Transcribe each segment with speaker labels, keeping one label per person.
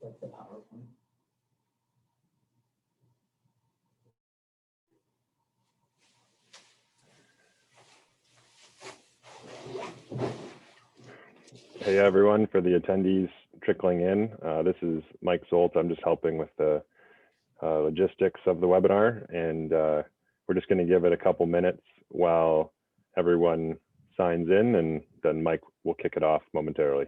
Speaker 1: Like the PowerPoint.
Speaker 2: Hey everyone, for the attendees trickling in, this is Mike Zolt. I'm just helping with the logistics of the webinar, and we're just going to give it a couple minutes while everyone signs in, and then Mike will kick it off momentarily.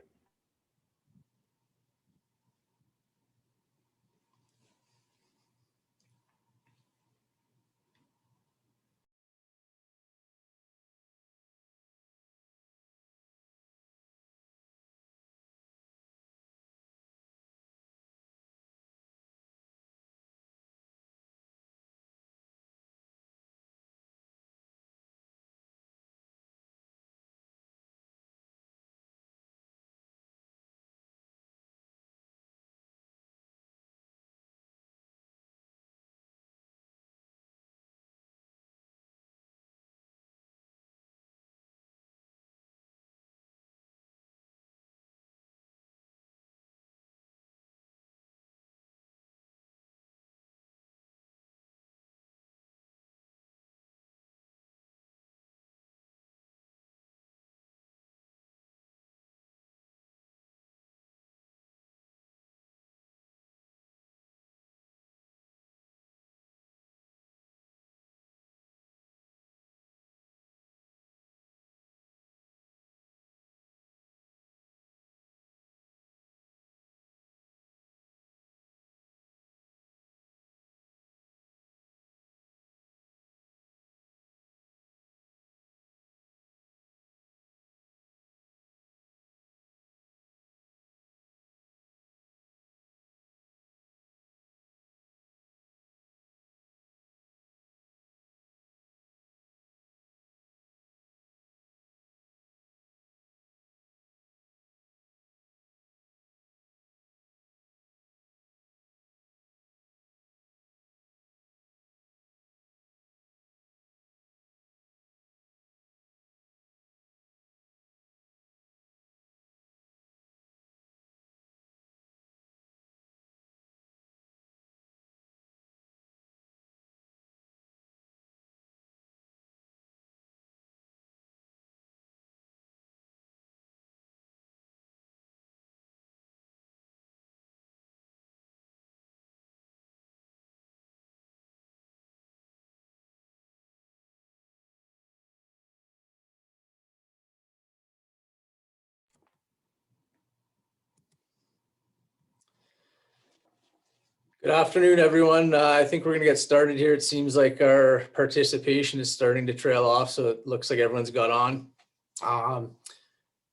Speaker 1: Good afternoon, everyone. I think we're going to get started here. It seems like our participation is starting to trail off, so it looks like everyone's got on.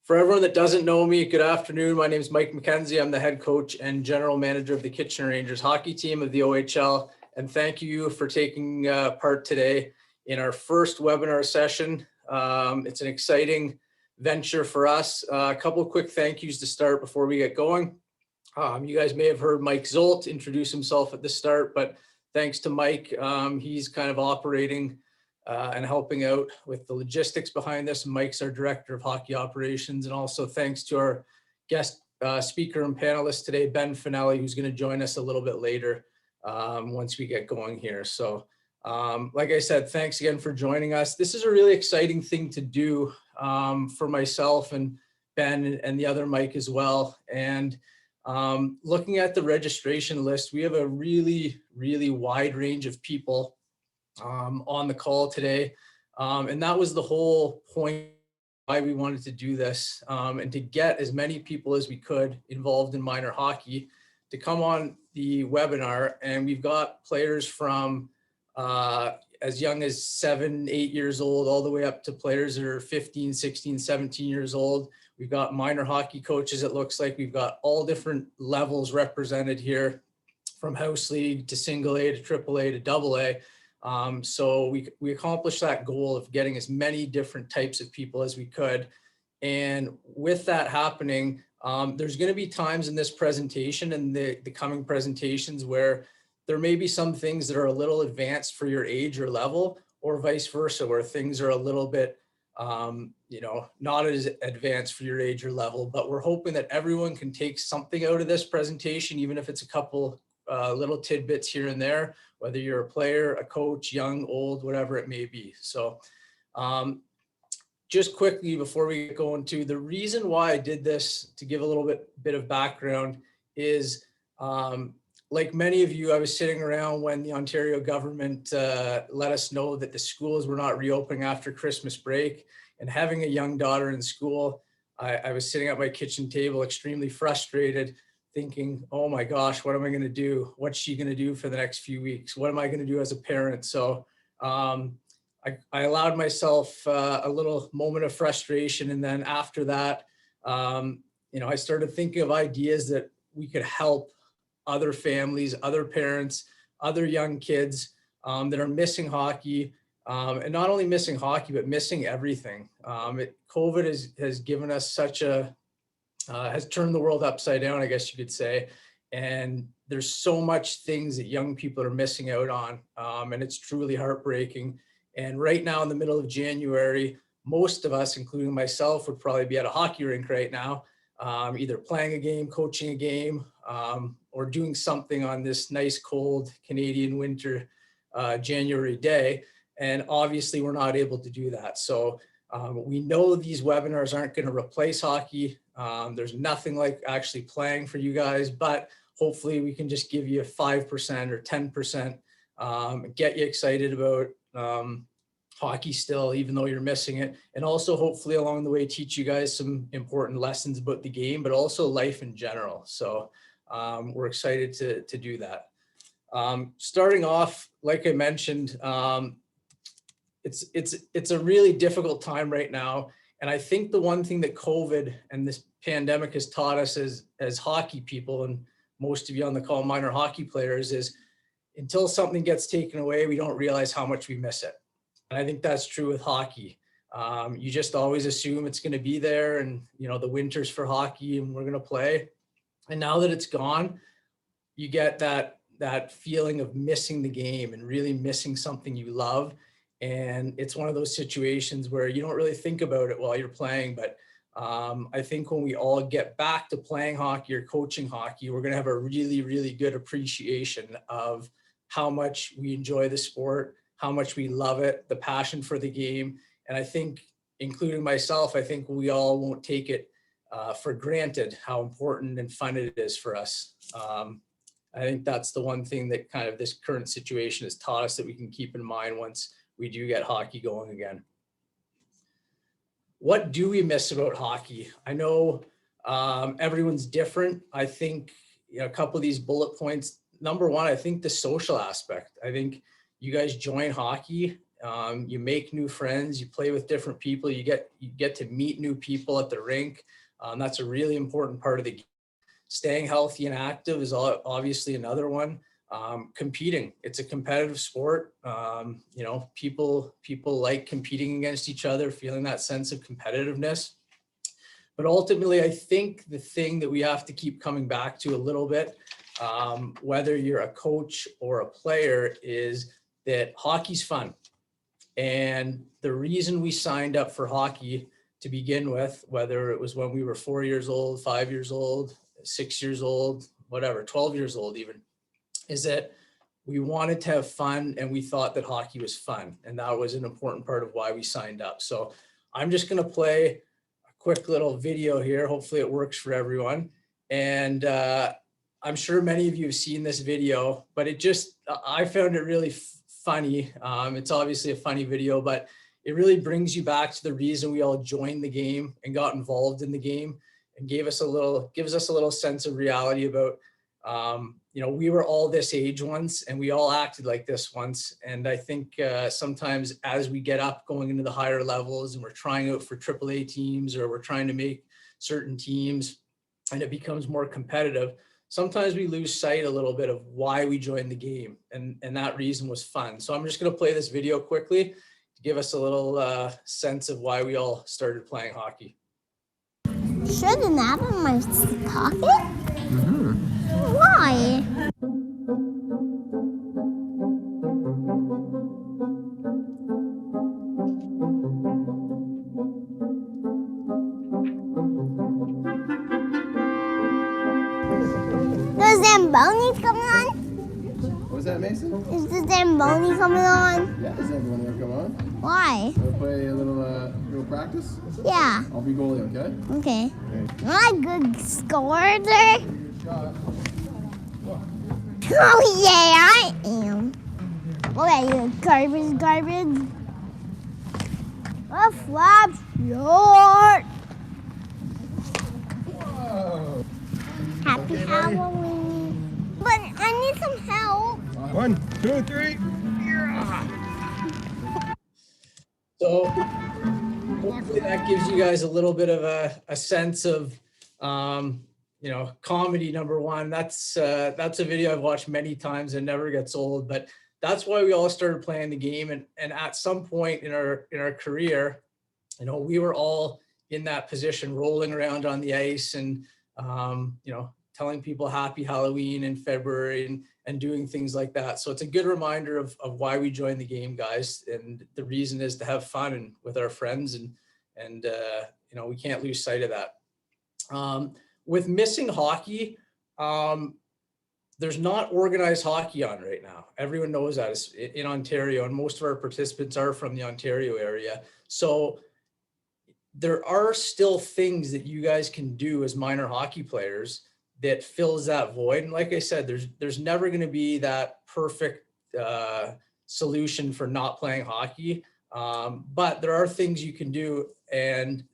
Speaker 1: For everyone that doesn't know me, good afternoon. My name is Mike McKenzie. I'm the head coach and general manager of the Kitchener Rangers hockey team of the OHL. And thank you for taking part today in our first webinar session. It's an exciting venture for us. A couple of quick thank yous to start before we get going. You guys may have heard Mike Zolt introduce himself at the start, but thanks to Mike, he's kind of operating and helping out with the logistics behind this. Mike's our director of hockey operations, and also thanks to our guest speaker and panelist today, Ben Finelli, who's going to join us a little bit later once we get going here. So like I said, thanks again for joining us. This is a really exciting thing to do for myself and Ben and the other Mike as well. And looking at the registration list, we have a really wide range of people on the call today. And that was the whole point why we wanted to do this, and to get as many people as we could involved in minor hockey to come on the webinar. And we've got players from as young as 7, 8 years old, all the way up to players that are 15, 16, 17 years old. We've got minor hockey coaches, it looks like. We've got all different levels represented here, from house league to single A to triple A to double A. So we accomplished that goal of getting as many different types of people as we could. And with that happening, there's going to be times in this presentation and the coming presentations where there may be some things that are a little advanced for your age or level, or vice versa, where things are a little bit, not as advanced for your age or level. But we're hoping that everyone can take something out of this presentation, even if it's a couple little tidbits here and there, whether you're a player, a coach, young, old, whatever it may be. So just quickly before we go into the reason why I did this, to give a little bit of background, is like many of you, I was sitting around when the Ontario government let us know that the schools were not reopening after Christmas break. And having a young daughter in school, I was sitting at my kitchen table extremely frustrated, thinking, oh my gosh, what am I going to do? What's she going to do for the next few weeks? What am I going to do as a parent? So I allowed myself a little moment of frustration. And then after that, I started thinking of ideas that we could help other families, other parents, other young kids that are missing hockey, and not only missing hockey, but missing everything. COVID has given us has turned the world upside down, I guess you could say. And there's so much things that young people are missing out on. And it's truly heartbreaking. And right now in the middle of January, most of us, including myself, would probably be at a hockey rink right now, either playing a game, coaching a game, or doing something on this nice cold Canadian winter January day. And obviously we're not able to do that. So we know these webinars aren't going to replace hockey. There's nothing like actually playing for you guys, but hopefully we can just give you 5% or 10%, get you excited about hockey still, even though you're missing it. And also hopefully along the way, teach you guys some important lessons about the game, but also life in general. So we're excited to do that. Starting off, like I mentioned, it's a really difficult time right now. And I think the one thing that COVID and this pandemic has taught us as hockey people, and most of you on the call, minor hockey players, is until something gets taken away, we don't realize how much we miss it. And I think that's true with hockey. You just always assume it's going to be there, and the winter's for hockey and we're going to play. And now that it's gone, you get that feeling of missing the game and really missing something you love. And it's one of those situations where you don't really think about it while you're playing. But I think when we all get back to playing hockey or coaching hockey, we're going to have a really, really good appreciation of how much we enjoy the sport, how much we love it, the passion for the game. And I think, including myself, I think we all won't take it for granted how important and fun it is for us. I think that's the one thing that kind of this current situation has taught us that we can keep in mind once we do get hockey going again. What do we miss about hockey? I know everyone's different. I think a couple of these bullet points. Number one, I think the social aspect. I think you guys join hockey, you make new friends, you play with different people, you get to meet new people at the rink. That's a really important part of the game. Staying healthy and active is obviously another one. Competing, it's a competitive sport. People like competing against each other, feeling that sense of competitiveness. But ultimately, I think the thing that we have to keep coming back to a little bit, whether you're a coach or a player, is that hockey's fun. And the reason we signed up for hockey to begin with, whether it was when we were 4 years old, 5 years old, 6 years old, whatever, 12 years old even, is that we wanted to have fun and we thought that hockey was fun. And that was an important part of why we signed up. So I'm just going to play a quick little video here. Hopefully it works for everyone. And I'm sure many of you have seen this video, but I found it really funny. It's obviously a funny video, but it really brings you back to the reason we all joined the game and got involved in the game, and gives us a little sense of reality about, we were all this age once and we all acted like this once. And I think sometimes as we get up going into the higher levels and we're trying out for AAA teams, or we're trying to make certain teams and it becomes more competitive, sometimes we lose sight a little bit of why we joined the game. And that reason was fun. So I'm just going to play this video quickly to give us a little sense of why we all started playing hockey.
Speaker 3: Should an app in my pocket? Why? Zamboni coming on?
Speaker 4: What was that, Mason?
Speaker 3: Is the Zamboni coming on?
Speaker 4: Yeah, is everyone gonna come on?
Speaker 3: Why?
Speaker 4: Wanna play a little practice?
Speaker 3: Yeah.
Speaker 4: I'll be goalie, okay?
Speaker 3: Okay. Am I a good scorer?
Speaker 4: Shot.
Speaker 3: Oh yeah, I am. What are you, garbage? A flap short.
Speaker 4: Whoa.
Speaker 3: Happy
Speaker 4: Okay, buddy.
Speaker 3: Halloween. But I need some help.
Speaker 4: 1, 2, 3.
Speaker 1: So hopefully that gives you guys a little bit of a sense of, comedy. Number one, that's a video I've watched many times and never gets old, but that's why we all started playing the game. And at some point in our career, we were all in that position, rolling around on the ice and, telling people happy Halloween in February and doing things like that. So it's a good reminder of why we joined the game, guys. And the reason is to have fun and with our friends and we can't lose sight of that. With missing hockey, there's not organized hockey on right now. Everyone knows that it's in Ontario, and most of our participants are from the Ontario area. So there are still things that you guys can do as minor hockey players that fills that void. And like I said, there's never going to be that perfect solution for not playing hockey. But there are things you can do, and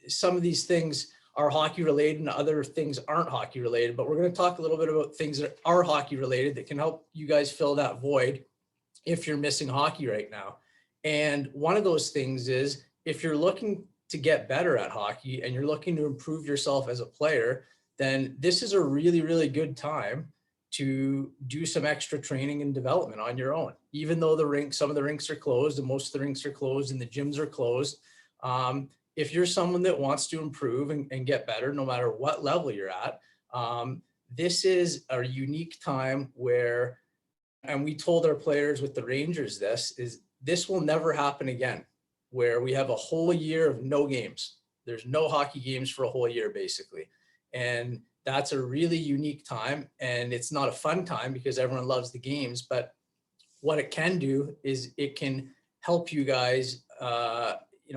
Speaker 1: some of these things are hockey related and other things aren't hockey related. But we're going to talk a little bit about things that are hockey related that can help you guys fill that void if you're missing hockey right now. And one of those things is, if you're looking to get better at hockey and you're looking to improve yourself as a player, then this is a really, really good time to do some extra training and development on your own. Even though some of the rinks are closed and most of the rinks are closed and the gyms are closed, if you're someone that wants to improve and get better, no matter what level you're at, this is a unique time where, and we told our players with the Rangers this will never happen again, where we have a whole year of no games. There's no hockey games for a whole year, basically. And that's a really unique time. And it's not a fun time because everyone loves the games, but what it can do is it can help you guys,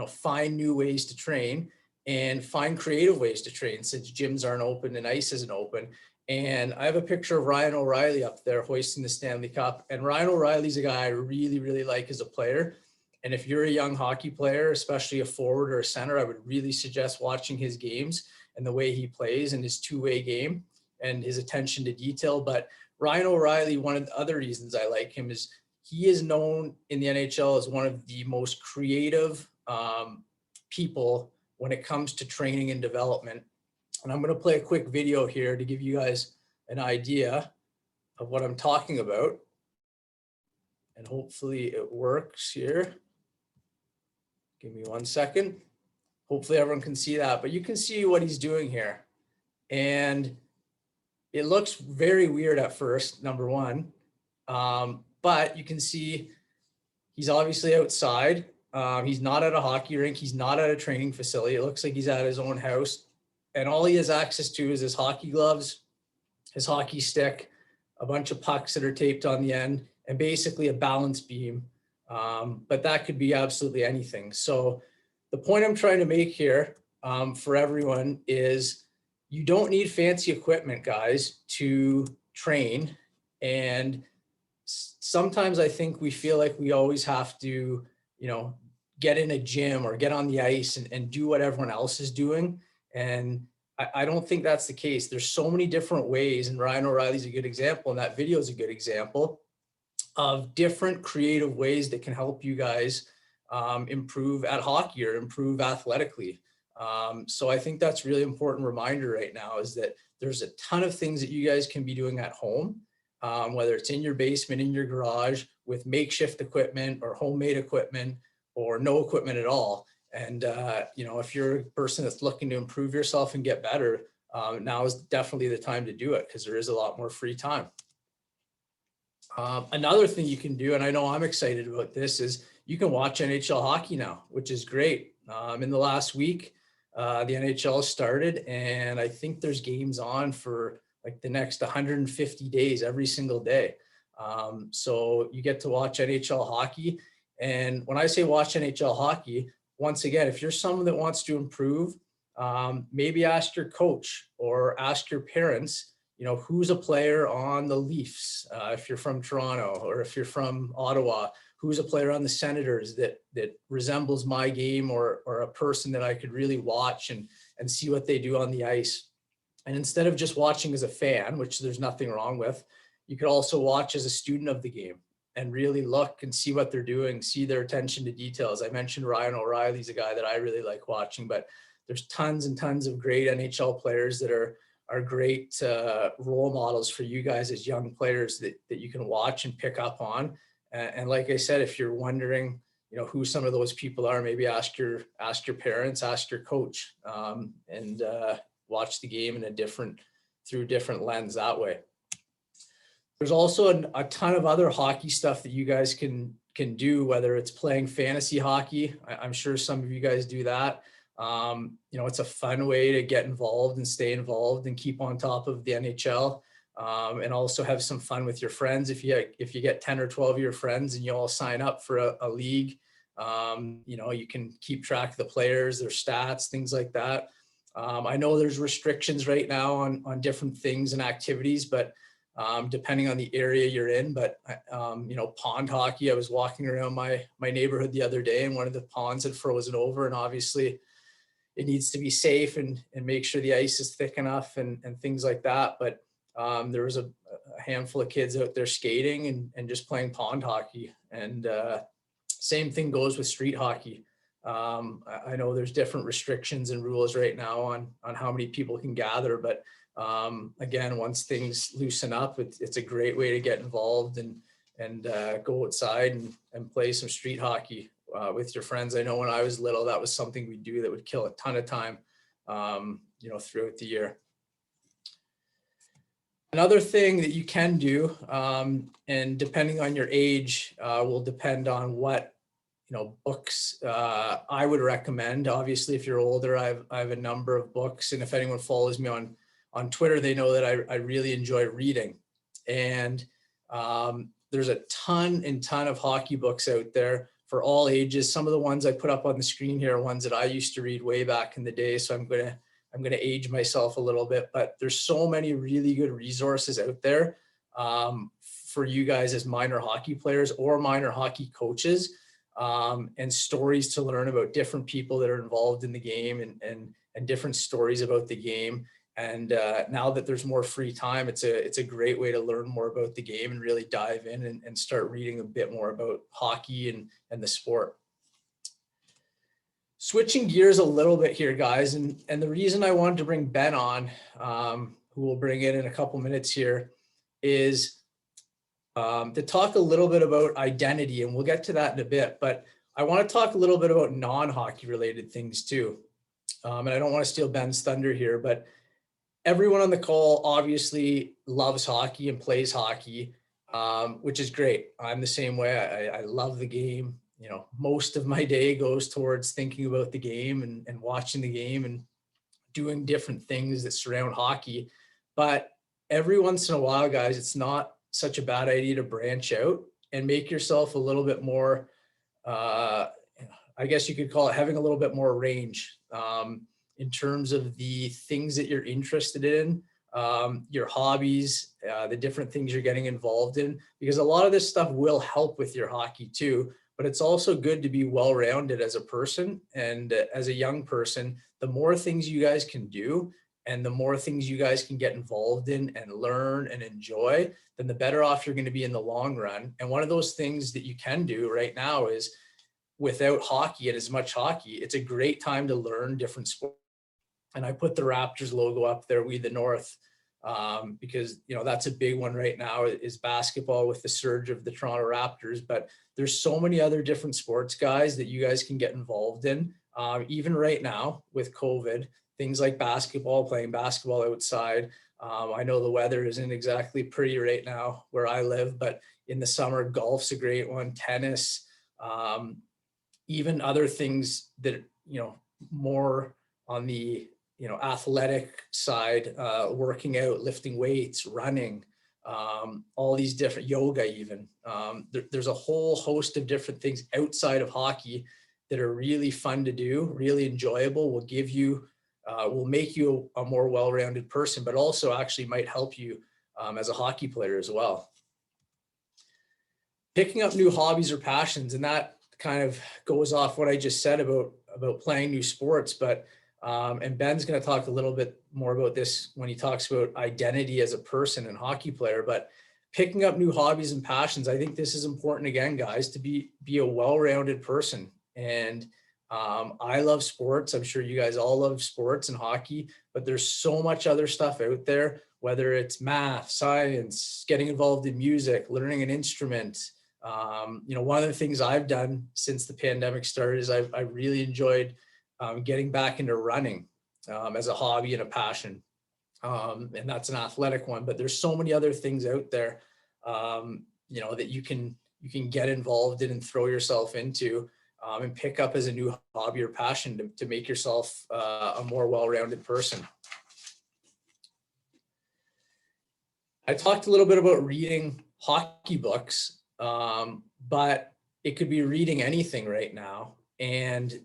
Speaker 1: find new ways to train and find creative ways to train, since gyms aren't open and ice isn't open. And I have a picture of Ryan O'Reilly up there hoisting the Stanley Cup. And Ryan O'Reilly's a guy I really, really like as a player. And if you're a young hockey player, especially a forward or a center, I would really suggest watching his games and the way he plays and his two-way game and his attention to detail. But Ryan O'Reilly, one of the other reasons I like him is he is known in the NHL as one of the most creative people when it comes to training and development. And I'm going to play a quick video here to give you guys an idea of what I'm talking about. And hopefully it works here. Give me 1 second. Hopefully everyone can see that, but you can see what he's doing here. And it looks very weird at first, number one. But you can see he's obviously outside. He's not at a hockey rink. He's not at a training facility. It looks like he's at his own house. And all he has access to is his hockey gloves, his hockey stick, a bunch of pucks that are taped on the end, and basically a balance beam. But that could be absolutely anything. So the point I'm trying to make here for everyone is you don't need fancy equipment, guys, to train. And sometimes I think we feel like we always have to, get in a gym or get on the ice and do what everyone else is doing. And I don't think that's the case. There's so many different ways, and Ryan O'Reilly's a good example, and that video is a good example of different creative ways that can help you guys improve at hockey or improve athletically. So I think that's really important reminder right now, is that there's a ton of things that you guys can be doing at home, whether it's in your basement, in your garage, with makeshift equipment or homemade equipment or no equipment at all. And, if you're a person that's looking to improve yourself and get better, now is definitely the time to do it, because there is a lot more free time. Another thing you can do, and I know I'm excited about this, is you can watch NHL hockey now, which is great. In the last week, the NHL started, and I think there's games on for like the next 150 days every single day. So you get to watch NHL hockey. And when I say watch NHL hockey, once again, if you're someone that wants to improve, maybe ask your coach or ask your parents, who's a player on the Leafs, if you're from Toronto, or if you're from Ottawa, who's a player on the Senators that resembles my game, or a person that I could really watch and see what they do on the ice. And instead of just watching as a fan, which there's nothing wrong with, you could also watch as a student of the game and really look and see what they're doing, see their attention to details. I mentioned Ryan O'Reilly's a guy that I really like watching, but there's tons and tons of great NHL players that are great role models for you guys as young players that you can watch and pick up on. And like I said, if you're wondering, who some of those people are, maybe ask your parents, ask your coach, and watch the game in through a different lens that way. There's also a ton of other hockey stuff that you guys can do, whether it's playing fantasy hockey. I'm sure some of you guys do that. It's a fun way to get involved and stay involved and keep on top of the NHL, and also have some fun with your friends. If you get 10 or 12 of your friends and you all sign up for a league, you can keep track of the players, their stats, things like that. I know there's restrictions right now on different things and activities, but depending on the area you're in. But pond hockey, I was walking around my neighborhood the other day and one of the ponds had frozen over, and obviously it needs to be safe and make sure the ice is thick enough and things like that. But there was a handful of kids out there skating and just playing pond hockey. And same thing goes with street hockey. I know there's different restrictions and rules right now on how many people can gather, but again, once things loosen up, it's a great way to get involved and go outside and play some street hockey with your friends. I know when I was little, that was something we do that would kill a ton of time, throughout the year. Another thing that you can do, and depending on your age, will depend on what books I would recommend. Obviously, if you're older, I have a number of books, and if anyone follows me on Twitter, they know that I really enjoy reading. And there's a ton of hockey books out there for all ages. Some of the ones I put up on the screen here are ones that I used to read way back in the day, so I'm gonna age myself a little bit, but there's so many really good resources out there for you guys as minor hockey players or minor hockey coaches, and stories to learn about different people that are involved in the game and different stories about the game. And now that there's more free time, it's a great way to learn more about the game and really dive in and start reading a bit more about hockey and the sport. Switching gears a little bit here, guys, and the reason I wanted to bring Ben on, who we'll bring in a couple minutes here, is to talk a little bit about identity, and we'll get to that in a bit, but I want to talk a little bit about non-hockey related things too. And I don't want to steal Ben's thunder here, but everyone on the call obviously loves hockey and plays hockey, which is great. I'm the same way. I love the game. Most of my day goes towards thinking about the game and watching the game and doing different things that surround hockey. But every once in a while, guys, it's not such a bad idea to branch out and make yourself a little bit more, I guess you could call it having a little bit more range in terms of the things that you're interested in, your hobbies, the different things you're getting involved in, because a lot of this stuff will help with your hockey too. But it's also good to be well-rounded as a person and as a young person. The more things you guys can do and the more things you guys can get involved in and learn and enjoy, then the better off you're going to be in the long run. And one of those things that you can do right now is, without hockey and as much hockey, it's a great time to learn different sports. And I put the Raptors logo up there, We the North, because that's a big one right now is basketball with the surge of the Toronto Raptors. But there's so many other different sports, guys, that you guys can get involved in. Even right now with COVID, things like basketball, playing basketball outside. I know the weather isn't exactly pretty right now where I live, but in the summer, golf's a great one, tennis, even other things that, more on the athletic side, working out, lifting weights, running, all these different yoga even. There's a whole host of different things outside of hockey that are really fun to do, really enjoyable, will make you a more well-rounded person, but also actually might help you as a hockey player as well. Picking up new hobbies or passions, and that kind of goes off what I just said about playing new sports, but and Ben's going to talk a little bit more about this when he talks about identity as a person and hockey player. But picking up new hobbies and passions, I think this is important again, guys, to be a well-rounded person. And I love sports. I'm sure you guys all love sports and hockey, but there's so much other stuff out there, whether it's math, science, getting involved in music, learning an instrument. One of the things I've done since the pandemic started is I really enjoyed getting back into running as a hobby and a passion. And that's an athletic one, but there's so many other things out there, that you can get involved in and throw yourself into and pick up as a new hobby or passion to make yourself a more well-rounded person. I talked a little bit about reading hockey books, but it could be reading anything right now. And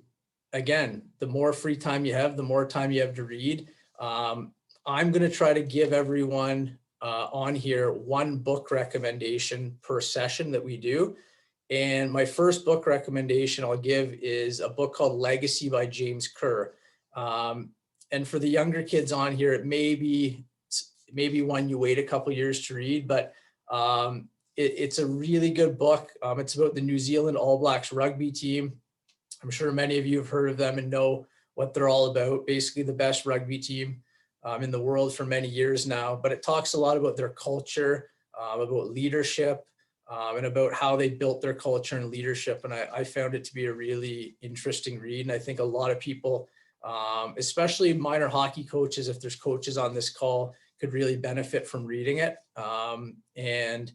Speaker 1: again, the more free time you have, the more time you have to read. I'm going to try to give everyone on here one book recommendation per session that we do. And my first book recommendation I'll give is a book called Legacy by James Kerr. And for the younger kids on here, it may be one you wait a couple years to read, but it's a really good book. It's about the New Zealand All Blacks rugby team. I'm sure many of you have heard of them and know what they're all about. Basically the best rugby team in the world for many years now, but it talks a lot about their culture, about leadership, and about how they built their culture and leadership. And I found it to be a really interesting read. And I think a lot of people, especially minor hockey coaches, if there's coaches on this call, could really benefit from reading it. And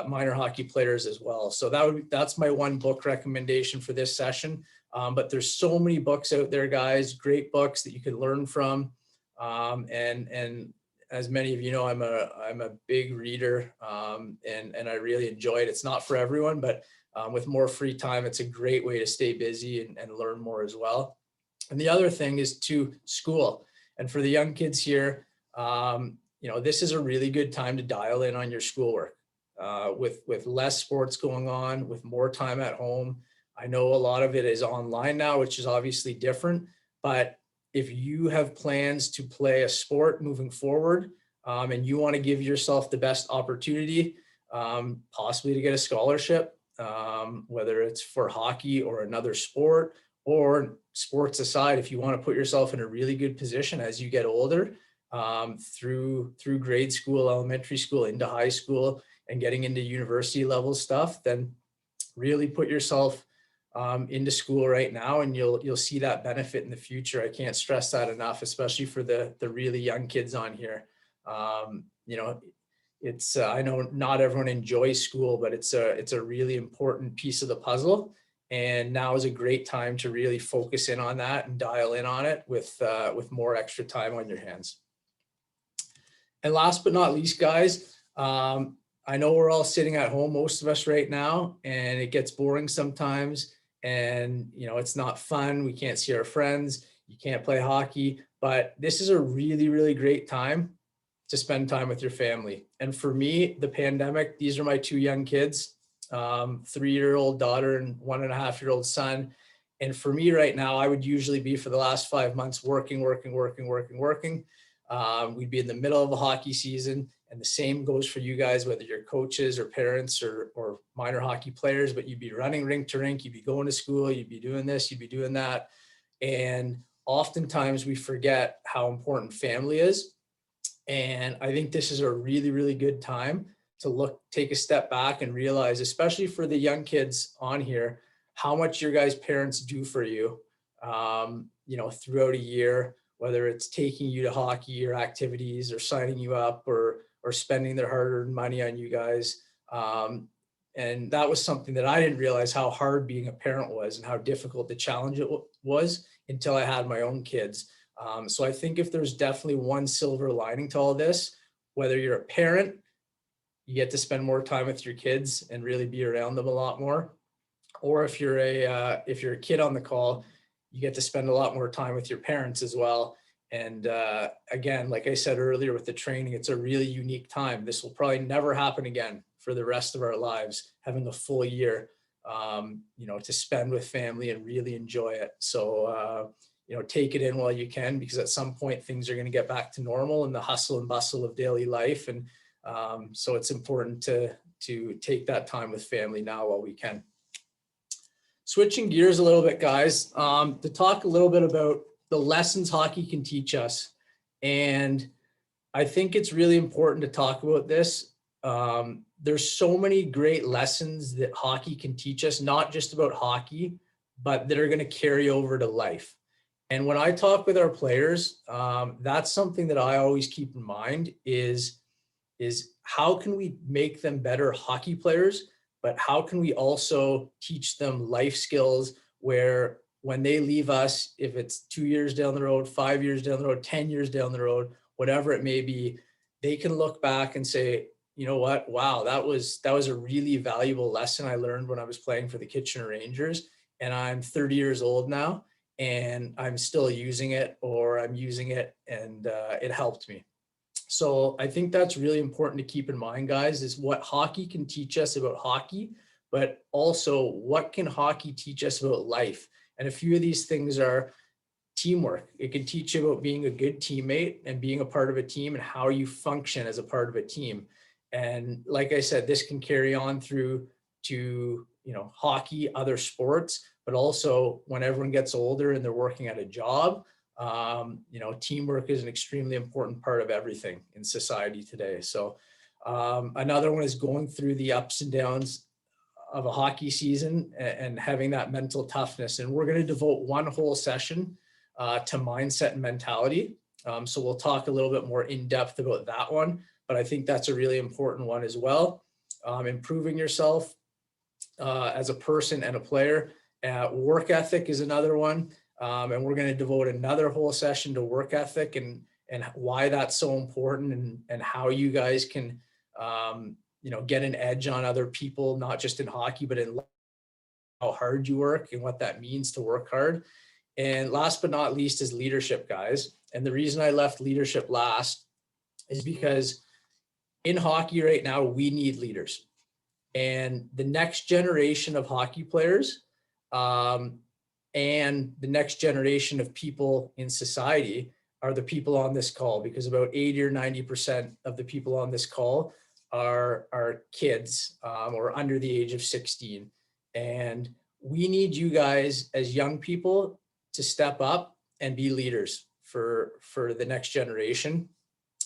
Speaker 1: minor hockey players as well. So that's my one book recommendation for this session. But there's so many books out there, guys, great books that you can learn from. And as many of you know, I'm a big reader, and I really enjoy it. It's not for everyone, but with more free time, it's a great way to stay busy and learn more as well. And the other thing is to school. And for the young kids here, this is a really good time to dial in on your schoolwork. With less sports going on, with more time at home. I know a lot of it is online now, which is obviously different, but if you have plans to play a sport moving forward, and you want to give yourself the best opportunity, possibly to get a scholarship, whether it's for hockey or another sport, or sports aside, if you want to put yourself in a really good position as you get older, through grade school, elementary school, into high school, and getting into university level stuff, then really put yourself into school right now, and you'll see that benefit in the future. I can't stress that enough, especially for the really young kids on here. It's I know not everyone enjoys school, but it's a really important piece of the puzzle. And now is a great time to really focus in on that and dial in on it with more extra time on your hands. And last but not least, guys, I know we're all sitting at home, most of us right now, and it gets boring sometimes. And, it's not fun. We can't see our friends. You can't play hockey, but this is a really, really great time to spend time with your family. And for me, the pandemic, these are my two young kids, 3-year-old daughter and 1.5-year-old son. And for me right now, I would usually be for the last 5 months working. We'd be in the middle of a hockey season. And the same goes for you guys, whether you're coaches or parents or minor hockey players, but you'd be running rink to rink, you'd be going to school, you'd be doing this, you'd be doing that. And oftentimes we forget how important family is. And I think this is a really, really good time to take a step back and realize, especially for the young kids on here, how much your guys' parents do for you, throughout a year, whether it's taking you to hockey or activities or signing you up or spending their hard-earned money on you guys. And that was something that I didn't realize how hard being a parent was and how difficult the challenge it was until I had my own kids. So I think if there's definitely one silver lining to all this, whether you're a parent, you get to spend more time with your kids and really be around them a lot more. Or if you're a kid on the call, you get to spend a lot more time with your parents as well. And again, like I said earlier with the training, it's a really unique time. This will probably never happen again for the rest of our lives, having the full year, to spend with family and really enjoy it. So, take it in while you can, because at some point things are going to get back to normal and the hustle and bustle of daily life. And so it's important to take that time with family now while we can. Switching gears a little bit, guys, to talk a little bit about the lessons hockey can teach us. And I think it's really important to talk about this. There's so many great lessons that hockey can teach us, not just about hockey, but that are going to carry over to life. And when I talk with our players, that's something that I always keep in mind is how can we make them better hockey players, but how can we also teach them life skills where when they leave us, if it's 2 years down the road, 5 years down the road, 10 years down the road, whatever it may be, they can look back and say, you know what, wow, that was a really valuable lesson I learned when I was playing for the Kitchener Rangers. And I'm 30 years old now and I'm still using it, or I'm using it and it helped me. So I think that's really important to keep in mind, guys, is what hockey can teach us about hockey, but also what can hockey teach us about life? And a few of these things are teamwork. It can teach you about being a good teammate and being a part of a team and how you function as a part of a team. And like I said, this can carry on through to, hockey, other sports, but also when everyone gets older and they're working at a job, teamwork is an extremely important part of everything in society today. So another one is going through the ups and downs of a hockey season and having that mental toughness. And we're going to devote one whole session to mindset and mentality. So we'll talk a little bit more in depth about that one, but I think that's a really important one as well. Improving yourself as a person and a player. Work ethic is another one. And we're going to devote another whole session to work ethic and why that's so important and how you guys can, get an edge on other people, not just in hockey, but in how hard you work and what that means to work hard. And last but not least is leadership, guys. And the reason I left leadership last is because in hockey right now, we need leaders. And the next generation of hockey players and the next generation of people in society are the people on this call, because about 80 or 90% of the people on this call are kids or under the age of 16. And we need you guys as young people to step up and be leaders for the next generation.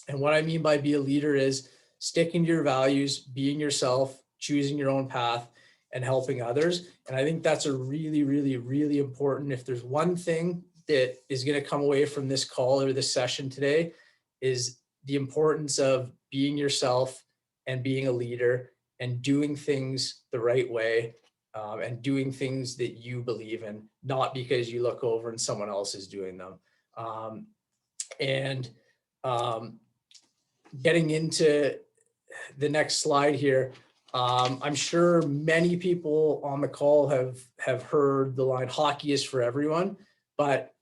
Speaker 1: And what I mean by be a leader is sticking to your values, being yourself, choosing your own path, and helping others. And I think that's a really, really, really important. If there's one thing that is going to come away from this call or this session today, is the importance of being yourself and being a leader and doing things the right way and doing things that you believe in, not because you look over and someone else is doing them. Getting into the next slide here, I'm sure many people on the call have heard the line "hockey is for everyone," but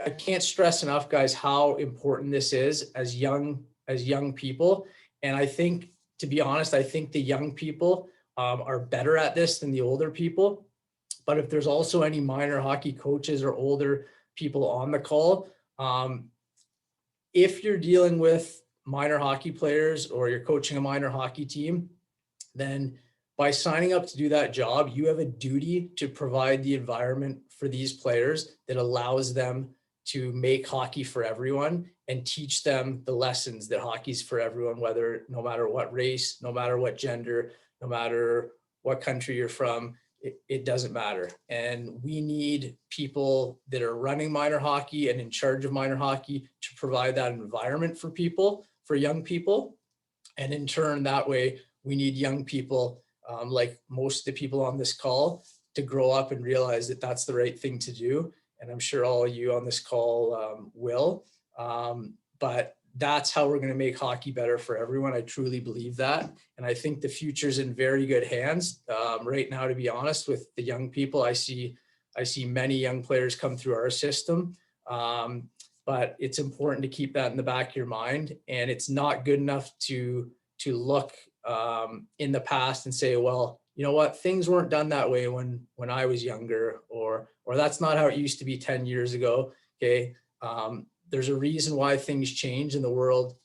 Speaker 1: I can't stress enough, guys, how important this is as young people. And I think, to be honest, I think the young people are better at this than the older people. But if there's also any minor hockey coaches or older people on the call, if you're dealing with minor hockey players or you're coaching a minor hockey team, then by signing up to do that job, you have a duty to provide the environment for these players that allows them to make hockey for everyone and teach them the lessons that hockey's for everyone, no matter what race, no matter what gender, no matter what country you're from, it doesn't matter. And we need people that are running minor hockey and in charge of minor hockey to provide that environment for young people. And in turn, that way, we need young people, like most of the people on this call, to grow up and realize that that's the right thing to do. and I'm sure all of you on this call will. But that's how we're going to make hockey better for everyone. I truly believe that. And I think the future's in very good hands. Right now, to be honest, with the young people, I see many young players come through our system. But it's important to keep that in the back of your mind. And it's not good enough to look in the past and say, well, you know what, things weren't done that way when I was younger, or that's not how it used to be 10 years ago. Okay. There's a reason why things change in the world.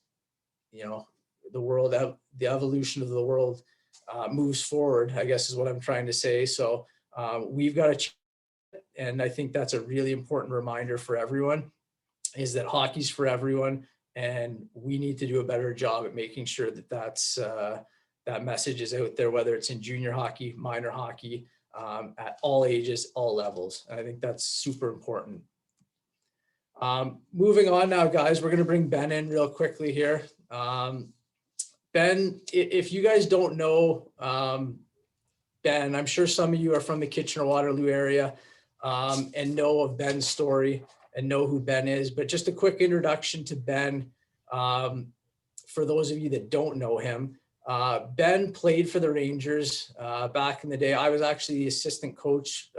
Speaker 1: You know, the evolution of the world moves forward, I guess is what I'm trying to say. So we've got to, and I think that's a really important reminder for everyone, is that hockey's for everyone. And we need to do a better job at making sure that that message is out there, whether it's in junior hockey, minor hockey, at all ages, all levels. And I think that's super important. Moving on now, guys, we're going to bring Ben in real quickly here. Ben, if you guys don't know Ben, I'm sure some of you are from the Kitchener-Waterloo area and know of Ben's story and know who Ben is. But just a quick introduction to Ben, for those of you that don't know him. Ben played for the Rangers back in the day. I was actually the assistant coach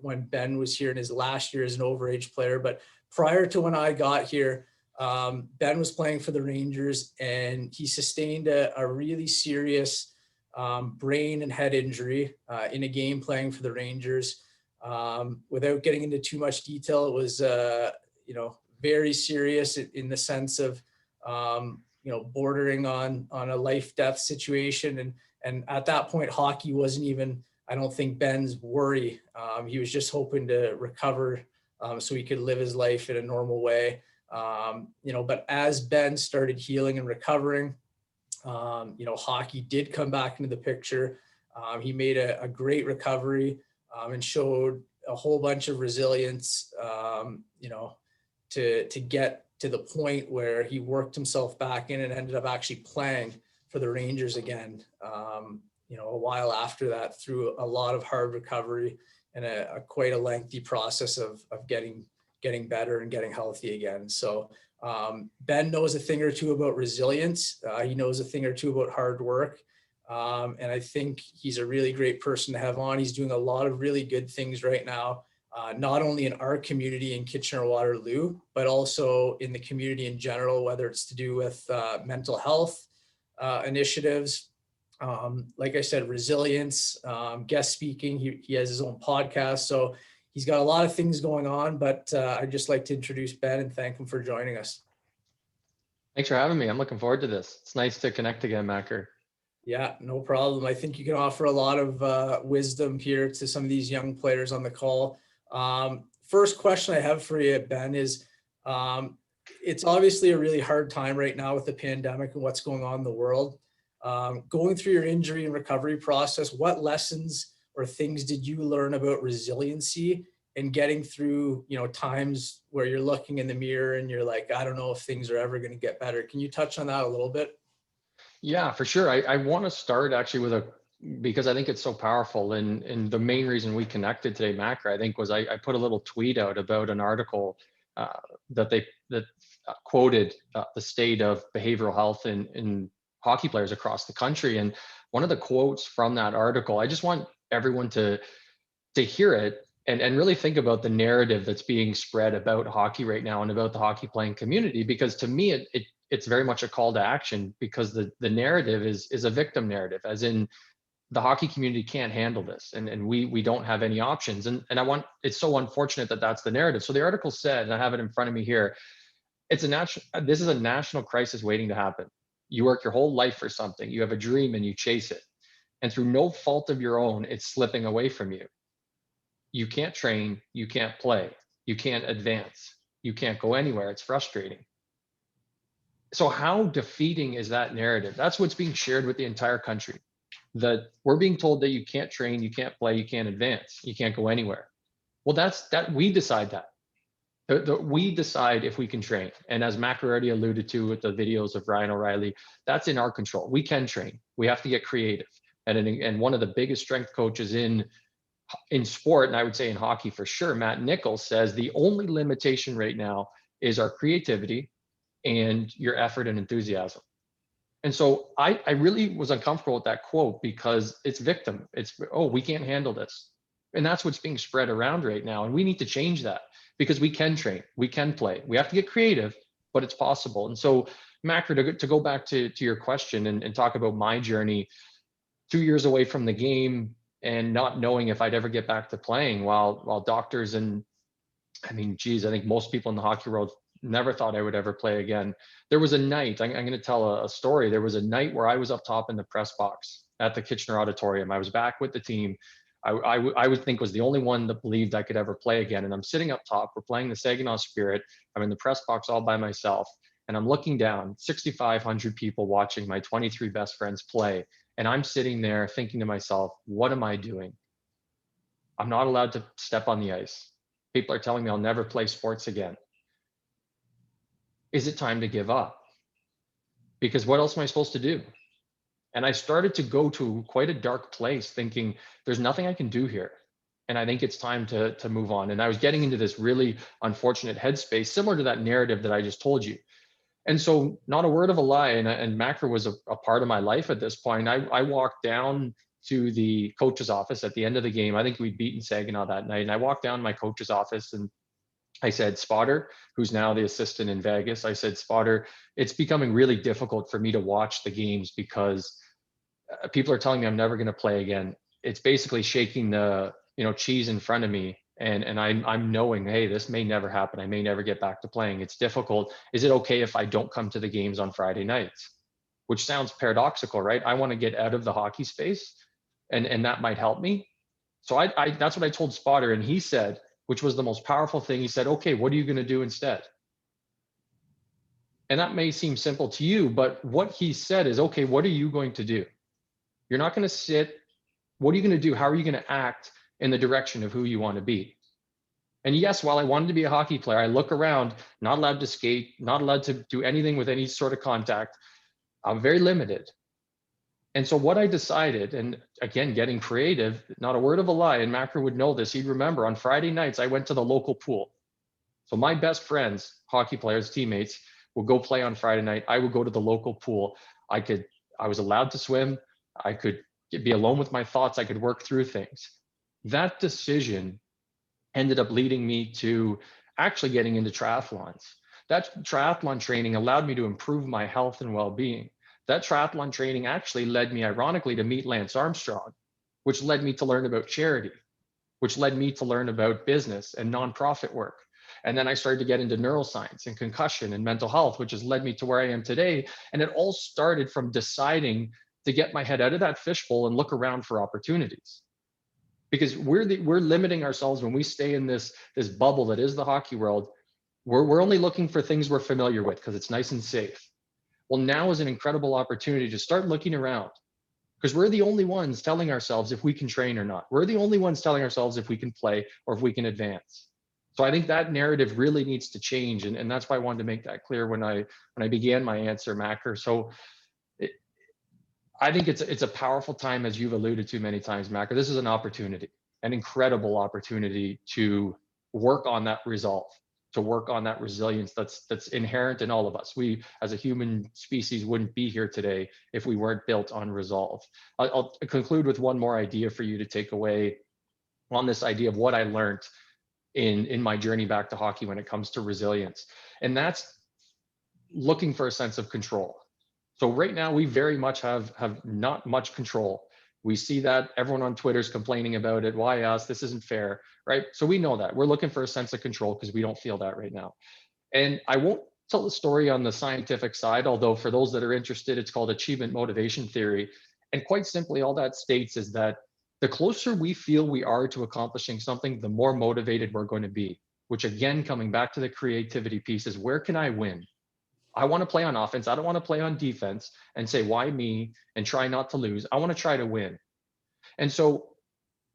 Speaker 1: when Ben was here in his last year as an overage player. But prior to when I got here, Ben was playing for the Rangers, and he sustained a really serious brain and head injury in a game playing for the Rangers. Without getting into too much detail, it was very serious in the sense of bordering on a life-death situation. And at that point, hockey wasn't even, I don't think, Ben's worry. He was just hoping to recover so he could live his life in a normal way. But as Ben started healing and recovering, hockey did come back into the picture. He made a great recovery and showed a whole bunch of resilience, to get to the point where he worked himself back in and ended up actually playing for the Rangers again, a while after that, through a lot of hard recovery and quite a lengthy process of getting better and getting healthy again. So Ben knows a thing or two about resilience. He knows a thing or two about hard work. And I think he's a really great person to have on. He's doing a lot of really good things right now, not only in our community in Kitchener-Waterloo, but also in the community in general, whether it's to do with mental health initiatives, like I said, resilience, guest speaking. He has his own podcast. So he's got a lot of things going on, but I'd just like to introduce Ben and thank him for joining us.
Speaker 5: Thanks for having me. I'm looking forward to this. It's nice to connect again, Macker.
Speaker 1: Yeah, no problem. I think you can offer a lot of wisdom here to some of these young players on the call. First question I have for you, Ben, is it's obviously a really hard time right now with the pandemic and what's going on in the world. Going through your injury and recovery process, what lessons or things did you learn about resiliency and getting through, times where you're looking in the mirror and you're like, I don't know if things are ever going to get better. Can you touch on that a little bit?
Speaker 5: Yeah, for sure. I want to start actually because I think it's so powerful. And the main reason we connected today, Macker, I think, was I put a little tweet out about an article that quoted the state of behavioral health in hockey players across the country. And one of the quotes from that article, I just want everyone to hear it and really think about the narrative that's being spread about hockey right now and about the hockey playing community, because to me, it's very much a call to action, because the narrative is a victim narrative, as in the hockey community can't handle this and we don't have any options. And it's so unfortunate that that's the narrative. So the article said, and I have it in front of me here, this is a national crisis waiting to happen. You work your whole life for something, you have a dream and you chase it. And through no fault of your own, it's slipping away from you. You can't train, you can't play, you can't advance, you can't go anywhere. It's frustrating. So how defeating is that narrative? That's what's being shared with the entire country. That we're being told that you can't train, you can't play, you can't advance, you can't go anywhere. Well, we decide that. We decide if we can train. And as Mac already alluded to with the videos of Ryan O'Reilly, that's in our control. We can train. We have to get creative. And one of the biggest strength coaches in in sport, and I would say in hockey for sure, Matt Nichols says the only limitation right now is our creativity and your effort and enthusiasm. And so I really was uncomfortable with that quote because it's victim. It's, oh, we can't handle this. And that's what's being spread around right now. And we need to change that because we can train, we can play. We have to get creative, but it's possible. And so, Macro, to go back to your question and talk about my journey, 2 years away from the game and not knowing if I'd ever get back to playing, while doctors and, I mean, geez, I think most people in the hockey world never thought I would ever play again. There was a night, I'm going to tell a story. There was a night where I was up top in the press box at the Kitchener Auditorium. I was back with the team. I would think was the only one that believed I could ever play again. And I'm sitting up top. We're playing the Saginaw Spirit. I'm in the press box all by myself. And I'm looking down, 6,500 people watching my 23 best friends play. And I'm sitting there thinking to myself, what am I doing? I'm not allowed to step on the ice. People are telling me I'll never play sports again. Is it time to give up? Because what else am I supposed to do? And I started to go to quite a dark place thinking there's nothing I can do here. And I think it's time to move on. And I was getting into this really unfortunate headspace, similar to that narrative that I just told you. And so, not a word of a lie, and Macro was a part of my life at this point. I walked down to the coach's office at the end of the game. I think we'd beaten Saginaw that night. And I walked down to my coach's office and I said, Spotter, who's now the assistant in Vegas, I said, Spotter, it's becoming really difficult for me to watch the games because people are telling me I'm never going to play again. It's basically shaking the cheese in front of me. And I'm knowing, hey, this may never happen. I may never get back to playing. It's difficult. Is it okay if I don't come to the games on Friday nights? Which sounds paradoxical, right? I want to get out of the hockey space and that might help me. So I that's what I told Spotter. And he said, which was the most powerful thing, he said, okay, what are you going to do instead? And that may seem simple to you, but what he said is, okay, what are you going to do? You're not going to sit. What are you going to do? How are you going to act in the direction of who you want to be? And yes, while I wanted to be a hockey player, I look around, not allowed to skate, not allowed to do anything with any sort of contact. I'm very limited. And so what I decided, and again, getting creative, not a word of a lie, and Macro would know this, he'd remember, on Friday nights, I went to the local pool. So my best friends, hockey players, teammates, would go play on Friday night. I would go to the local pool. I was allowed to swim. I could be alone with my thoughts. I could work through things. That decision ended up leading me to actually getting into triathlons. That triathlon training allowed me to improve my health and well-being. That triathlon training actually led me, ironically, to meet Lance Armstrong, which led me to learn about charity, which led me to learn about business and nonprofit work. And then I started to get into neuroscience and concussion and mental health, which has led me to where I am today. And it all started from deciding to get my head out of that fishbowl and look around for opportunities. Because we're limiting ourselves when we stay in this bubble that is the hockey world. We're only looking for things we're familiar with because it's nice and safe. Well, now is an incredible opportunity to start looking around, because we're the only ones telling ourselves if we can train or not. We're the only ones telling ourselves if we can play or if we can advance. So I think that narrative really needs to change. And that's why I wanted to make that clear when I began my answer, Macker. So I think it's a powerful time, as you've alluded to many times, Macker. This is an opportunity, an incredible opportunity to work on that resolve, to work on that resilience that's inherent in all of us. We, as a human species, wouldn't be here today if we weren't built on resolve. I'll conclude with one more idea for you to take away on this idea of what I learned in my journey back to hockey when it comes to resilience. And that's looking for a sense of control. So right now we very much have not much control. We see that everyone on Twitter is complaining about it. Why us? This isn't fair, right? So we know that we're looking for a sense of control because we don't feel that right now. And I won't tell the story on the scientific side, although for those that are interested, it's called achievement motivation theory. And quite simply, all that states is that the closer we feel we are to accomplishing something, the more motivated we're going to be, which again, coming back to the creativity piece, is where can I win? I want to play on offense. I don't want to play on defense and say, why me, and try not to lose. I want to try to win. And so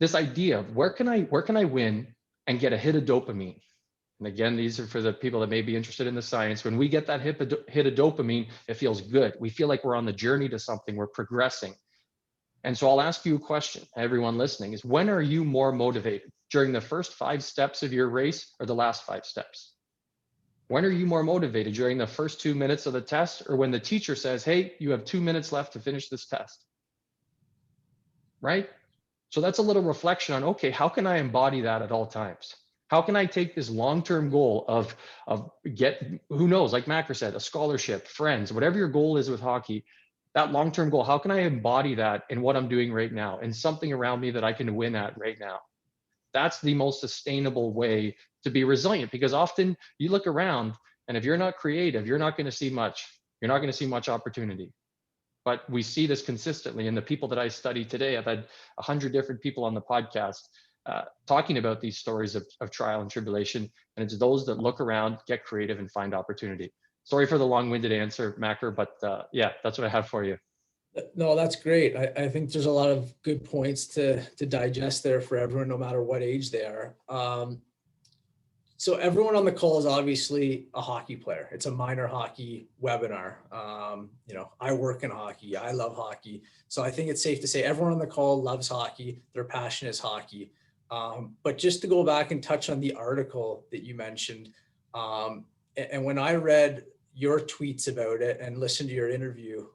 Speaker 5: this idea of where can I win and get a hit of dopamine? And again, these are for the people that may be interested in the science. When we get that hit of dopamine, it feels good. We feel like we're on the journey to something, we're progressing. And so I'll ask you a question, everyone listening, is when are you more motivated? During the first 5 steps of your race or the last 5 steps? When are you more motivated, during the first 2 minutes of the test or when the teacher says, hey, you have 2 minutes left to finish this test? Right? So that's a little reflection on, okay, how can I embody that at all times? How can I take this long-term goal of get, who knows, like Macro said, a scholarship, friends, whatever your goal is with hockey, that long-term goal, how can I embody that in what I'm doing right now and something around me that I can win at right now? That's the most sustainable way to be resilient, because often you look around and if you're not creative, you're not going to see much. You're not going to see much opportunity. But we see this consistently. And the people that I study today, I've had 100 different people on the podcast talking about these stories of trial and tribulation. And it's those that look around, get creative, and find opportunity. Sorry for the long-winded answer, Macker, but yeah, that's what I have for you.
Speaker 1: No, that's great. I think there's a lot of good points to digest there for everyone, no matter what age they are. So everyone on the call is obviously a hockey player. It's a minor hockey webinar. You know, I work in hockey. I love hockey. So I think it's safe to say everyone on the call loves hockey. Their passion is hockey. But just to go back and touch on the article that you mentioned, and when I read your tweets about it and listened to your interview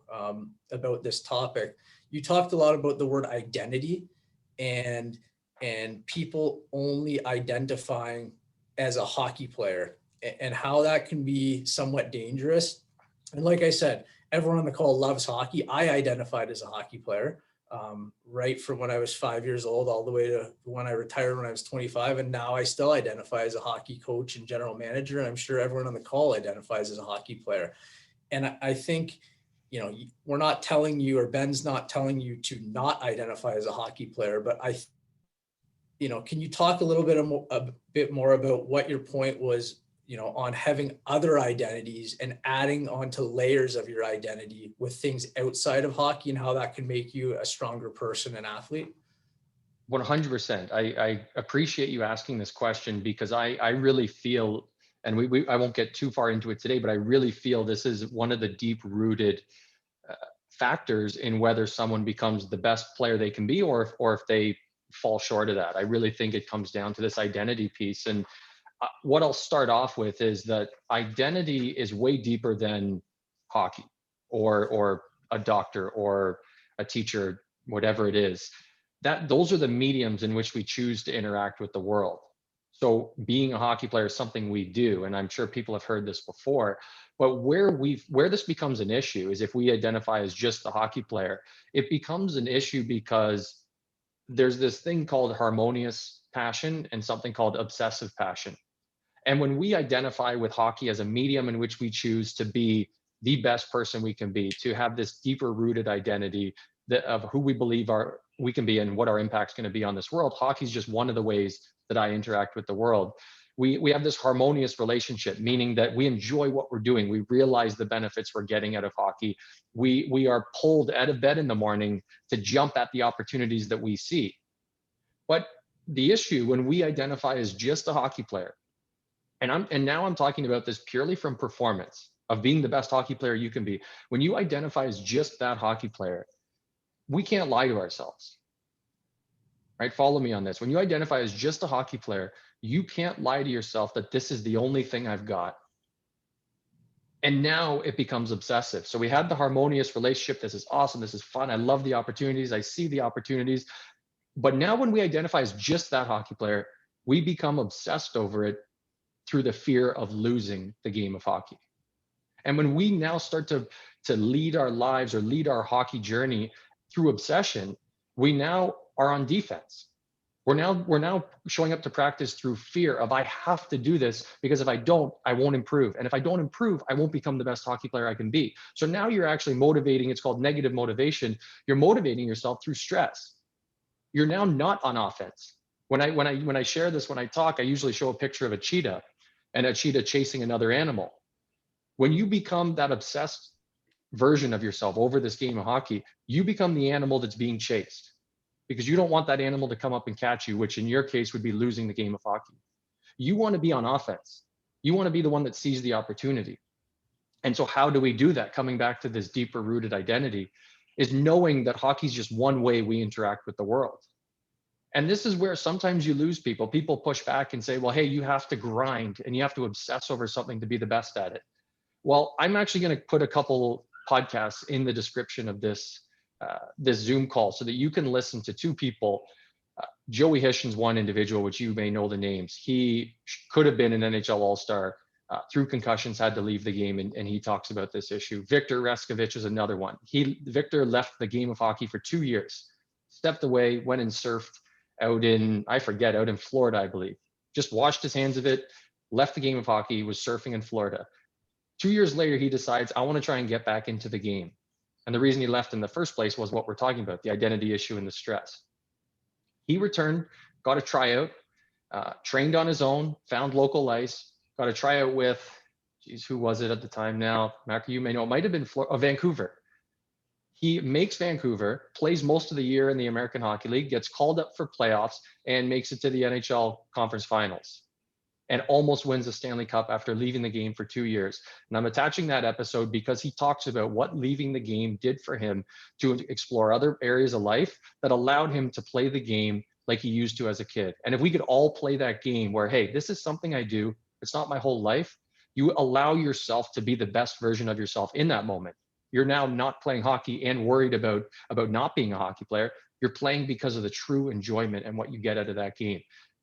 Speaker 1: about this topic, you talked a lot about the word identity and people only identifying as a hockey player and how that can be somewhat dangerous. And like I said, everyone on the call loves hockey. I identified as a hockey player, right from when I was 5 years old all the way to when I retired when I was 25. And now I still identify as a hockey coach and general manager. And I'm sure everyone on the call identifies as a hockey player. And I think, you know, we're not telling you, or Ben's not telling you to not identify as a hockey player, but you know, can you talk a little bit more about what your point was, you know, on having other identities and adding onto layers of your identity with things outside of hockey and how that can make you a stronger person and athlete?
Speaker 5: 100%. I appreciate you asking this question, because I really feel, and I won't get too far into it today, but I really feel this is one of the deep rooted factors in whether someone becomes the best player they can be, or if they fall short of that. I really think it comes down to this identity piece. And what I'll start off with is that identity is way deeper than hockey or a doctor or a teacher, whatever it is. Those are the mediums in which we choose to interact with the world. So being a hockey player is something we do, and I'm sure people have heard this before, but where this becomes an issue is if we identify as just the hockey player. It becomes an issue because there's this thing called harmonious passion and something called obsessive passion. And when we identify with hockey as a medium in which we choose to be the best person we can be, to have this deeper rooted identity of who we believe we can be and what our impact's going to be on this world, hockey is just one of the ways that I interact with the world. We have this harmonious relationship, meaning that we enjoy what we're doing. We realize the benefits we're getting out of hockey. We are pulled out of bed in the morning to jump at the opportunities that we see. But the issue when we identify as just a hockey player, and now I'm talking about this purely from performance, of being the best hockey player you can be. When you identify as just that hockey player, we can't lie to ourselves. Right? Follow me on this. When you identify as just a hockey player, you can't lie to yourself that this is the only thing I've got. And now it becomes obsessive. So we had the harmonious relationship. This is awesome. This is fun. I love the opportunities. I see the opportunities. But now when we identify as just that hockey player, we become obsessed over it through the fear of losing the game of hockey. And when we now start to lead our lives or lead our hockey journey through obsession, we now are on defense. We're now showing up to practice through fear of, I have to do this, because if I don't, I won't improve. And if I don't improve, I won't become the best hockey player I can be. So now you're actually motivating. It's called negative motivation. You're motivating yourself through stress. You're now not on offense. When I share this, when I talk, I usually show a picture of a cheetah and a cheetah chasing another animal. When you become that obsessed version of yourself over this game of hockey, you become the animal that's being chased, because you don't want that animal to come up and catch you, which in your case would be losing the game of hockey. You want to be on offense. You want to be the one that sees the opportunity. And so how do we do that? Coming back to this deeper rooted identity, is knowing that hockey is just one way we interact with the world. And this is where sometimes you lose people. People push back and say, well, hey, you have to grind and you have to obsess over something to be the best at it. Well, I'm actually going to put a couple podcasts in the description of this Zoom call so that you can listen to two people. Joey Hishon's one individual, which you may know the names. He could have been an NHL All-Star. Through concussions, had to leave the game, and he talks about this issue. Victor Rescovich is another one. Victor left the game of hockey for 2 years, stepped away, went and surfed out in Florida, I believe. Just washed his hands of it, left the game of hockey, was surfing in Florida. 2 years later, he decides, I want to try and get back into the game. And the reason he left in the first place was what we're talking about, the identity issue and the stress. He returned, got a tryout, trained on his own, found local ice, got a tryout with, who was it at the time now? Mac, you may know, it might have been Vancouver. He makes Vancouver, plays most of the year in the American Hockey League, gets called up for playoffs, and makes it to the NHL Conference Finals, and almost wins the Stanley Cup after leaving the game for 2 years. And I'm attaching that episode because he talks about what leaving the game did for him to explore other areas of life that allowed him to play the game like he used to as a kid. And if we could all play that game where, hey, this is something I do, it's not my whole life, you allow yourself to be the best version of yourself in that moment. You're now not playing hockey and worried about not being a hockey player. You're playing because of the true enjoyment and what you get out of that game.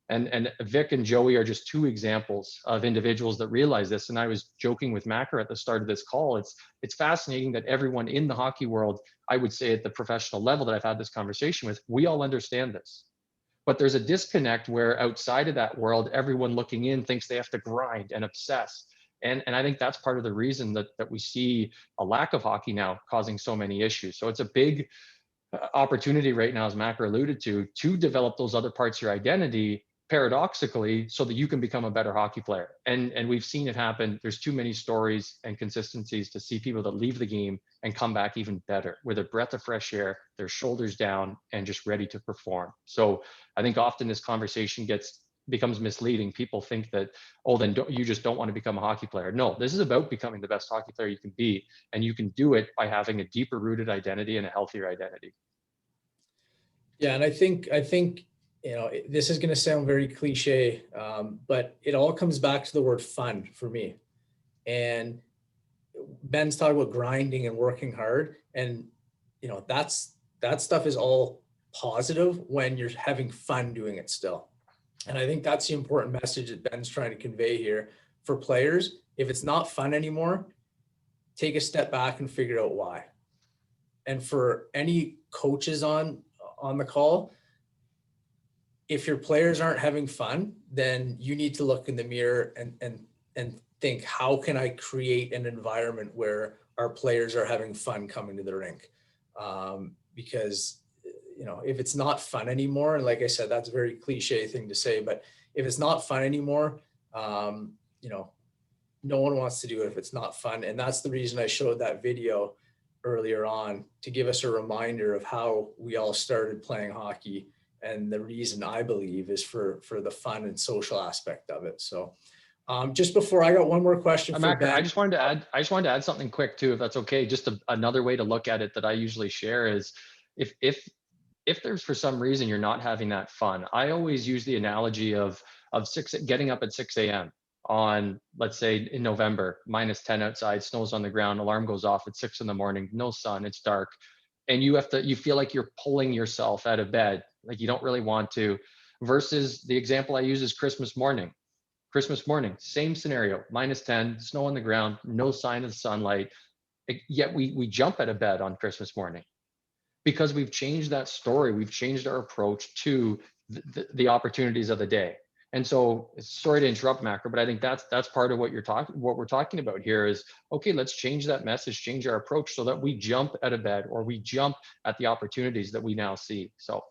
Speaker 5: And Vic and Joey are just two examples of individuals that realize this. And I was joking with Macker at the start of this call. It's fascinating that everyone in the hockey world, I would say at the professional level that I've had this conversation with, we all understand this. But there's a disconnect where outside of that world, everyone looking in thinks they have to grind and obsess. And I think that's part of the reason that we see a lack of hockey now causing so many issues. So it's a big opportunity right now, as Macker alluded to develop those other parts of your identity paradoxically so that you can become a better hockey player. And we've seen it happen. There's too many stories and consistencies to see people that leave the game and come back even better with a breath of fresh air, their shoulders down, and just ready to perform. So I think often this conversation becomes misleading. People think that, oh, then you just don't want to become a hockey player. No, this is about becoming the best hockey player you can be. And you can do it by having a deeper rooted identity and a healthier identity.
Speaker 1: Yeah, and I think this is going to sound very cliche, but it all comes back to the word fun for me. And Ben's talking about grinding and working hard, and that stuff is all positive when you're having fun doing it still. And I think that's the important message that Ben's trying to convey here for players. If it's not fun anymore, take a step back and figure out why. And for any coaches on the call, if your players aren't having fun, then you need to look in the mirror and think, how can I create an environment where our players are having fun coming to the rink? Because if it's not fun anymore, and like I said, that's a very cliche thing to say, but if it's not fun anymore, no one wants to do it if it's not fun. And that's the reason I showed that video earlier on, to give us a reminder of how we all started playing hockey. And the reason, I believe, is for the fun and social aspect of it. So just before, I got one more question for Ben.
Speaker 5: I just wanted to add something quick too, if that's okay. Just another way to look at it that I usually share is if there's for some reason you're not having that fun, I always use the analogy of getting up at 6 a.m. on, let's say in November, -10 outside, snow's on the ground, alarm goes off at 6 a.m, no sun, it's dark. And you feel like you're pulling yourself out of bed, like you don't really want to, versus the example I use is Christmas morning, same scenario, -10, snow on the ground, no sign of the sunlight. Yet we jump out of bed on Christmas morning because we've changed that story. We've changed our approach to the opportunities of the day. And so, sorry to interrupt, Macker, but I think that's part of what we're talking about here is, okay, let's change that message, change our approach so that we jump out of bed, or we jump at the opportunities that we now see. So,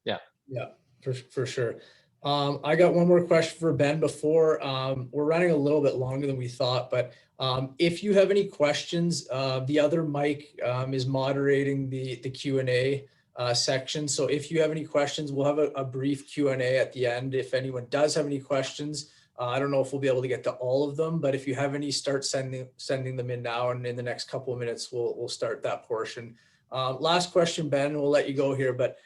Speaker 5: yeah. Yeah,
Speaker 1: for sure. I got one more question for Ben before we're running a little bit longer than we thought, but if you have any questions, the other Mike is moderating the Q&A section. So if you have any questions, we'll have a brief Q&A at the end. If anyone does have any questions, I don't know if we'll be able to get to all of them, but if you have any, start sending them in now, and in the next couple of minutes, we'll start that portion. Last question, Ben, we'll let you go here, but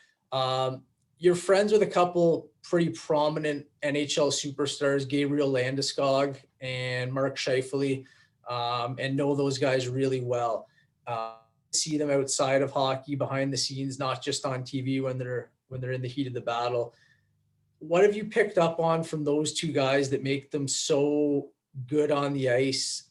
Speaker 1: you're friends with a couple pretty prominent NHL superstars, Gabriel Landeskog and Mark Scheifele, and know those guys really well. See them outside of hockey, behind the scenes, not just on TV when they're in the heat of the battle. What have you picked up on from those two guys that make them so good on the ice,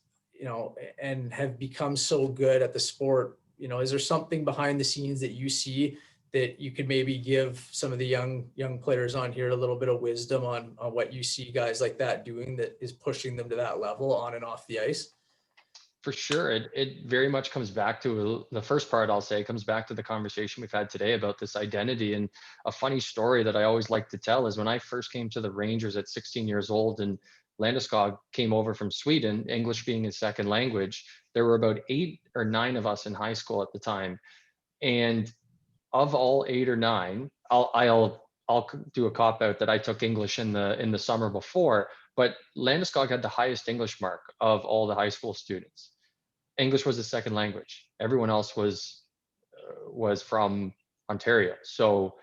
Speaker 1: and have become so good at the sport? Is there something behind the scenes that you see that you could maybe give some of the young players on here a little bit of wisdom on what you see guys like that doing that is pushing them to that level on and off the ice?
Speaker 5: For sure. It very much comes back to the first part. I'll say it comes back to the conversation we've had today about this identity. And a funny story that I always like to tell is when I first came to the Rangers at 16 years old and Landeskog came over from Sweden, English being his second language, there were about 8 or 9 of us in high school at the time. And of all 8 or 9, I'll do a cop out that I took English in the summer before, but Landeskog had the highest English mark of all the high school students. English was his second language. Everyone else was from Ontario. So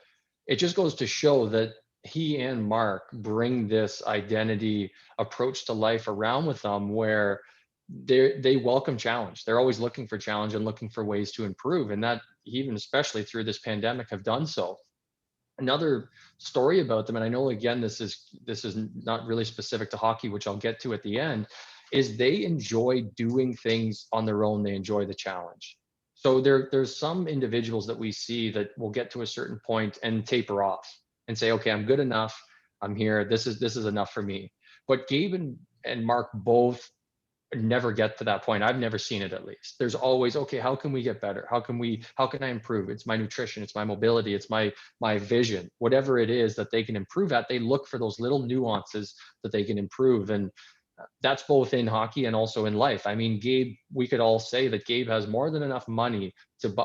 Speaker 5: it just goes to show that he and Mark bring this identity approach to life around with them, where they welcome challenge. They're always looking for challenge and looking for ways to improve, and that even especially through this pandemic have done so. Another story about them, and I know again this is not really specific to hockey, which I'll get to at the end, is they enjoy doing things on their own. They enjoy the challenge. So there's some individuals that we see that will get to a certain point and taper off and say, okay, I'm good enough. I'm here. This is enough for me. But Gabe and Mark both never get to that point. I've never seen it, at least. There's always, okay, how can we get better? How can I improve? It's my nutrition, it's my mobility, it's my vision, whatever it is that they can improve at. They look for those little nuances that they can improve. And that's both in hockey and also in life. I mean, Gabe, we could all say that Gabe has more than enough money to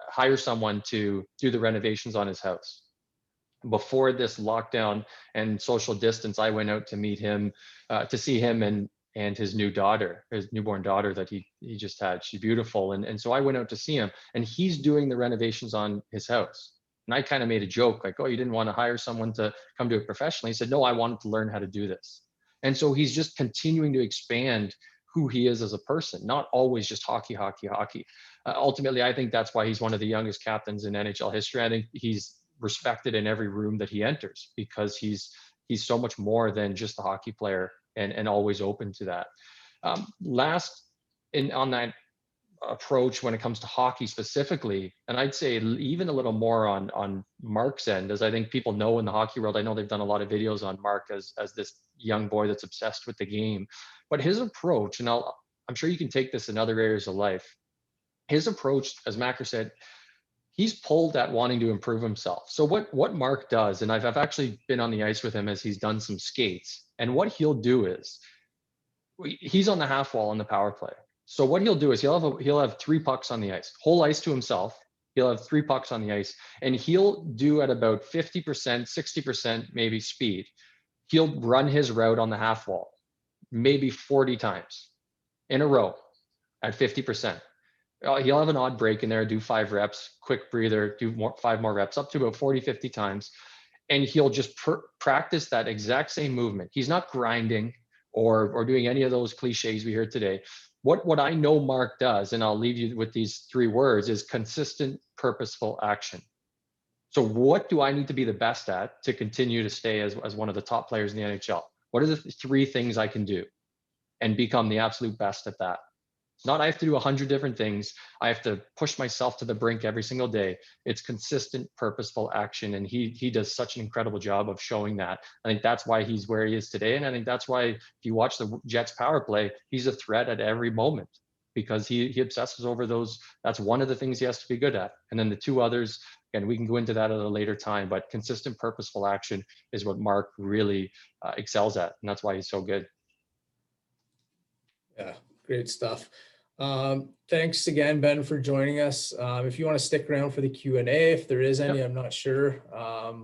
Speaker 5: hire someone to do the renovations on his house. Before this lockdown and social distance, I went out to meet him, to see him and his newborn daughter that he just had. She's beautiful. And so I went out to see him, and he's doing the renovations on his house. And I kind of made a joke like, oh, you didn't want to hire someone to come do it professionally? He said, no, I wanted to learn how to do this. And so he's just continuing to expand who he is as a person, not always just hockey. Ultimately, I think that's why he's one of the youngest captains in NHL history. I think he's respected in every room that he enters, because he's so much more than just a hockey player, and always open to that. Last on that approach when it comes to hockey specifically, and I'd say even a little more on Mark's end, as I think people know in the hockey world, I know they've done a lot of videos on Mark as this young boy that's obsessed with the game. But his approach, and I'm sure you can take this in other areas of life, his approach, as Macker said, he's pulled at wanting to improve himself. So what Mark does, and I've actually been on the ice with him as he's done some skates, and what he'll do is, he's on the half wall on the power play. So what he'll do is he'll have 3 pucks on the ice, whole ice to himself. He'll have 3 pucks on the ice, and he'll do at about 50%, 60% maybe speed. He'll run his route on the half wall, maybe 40 times in a row at 50%. He'll have an odd break in there, do 5 reps, quick breather, do 5 more reps, up to about 40, 50 times. And he'll just practice that exact same movement. He's not grinding or doing any of those cliches we hear today. What I know Mark does, and I'll leave you with these 3 words, is consistent, purposeful action. So what do I need to be the best at to continue to stay as one of the top players in the NHL? What are the 3 things I can do and become the absolute best at that? Not I have to do 100 different things. I have to push myself to the brink every single day. It's consistent, purposeful action. And he does such an incredible job of showing that. I think that's why he's where he is today. And I think that's why if you watch the Jets power play, he's a threat at every moment, because he obsesses over those. That's one of the things he has to be good at. And then the 2 others, again, we can go into that at a later time, but consistent, purposeful action is what Mark really excels at. And that's why he's so good.
Speaker 1: Yeah, great stuff. Thanks again, Ben, for joining us. If you want to stick around for the Q&A, if there is any, I'm not sure.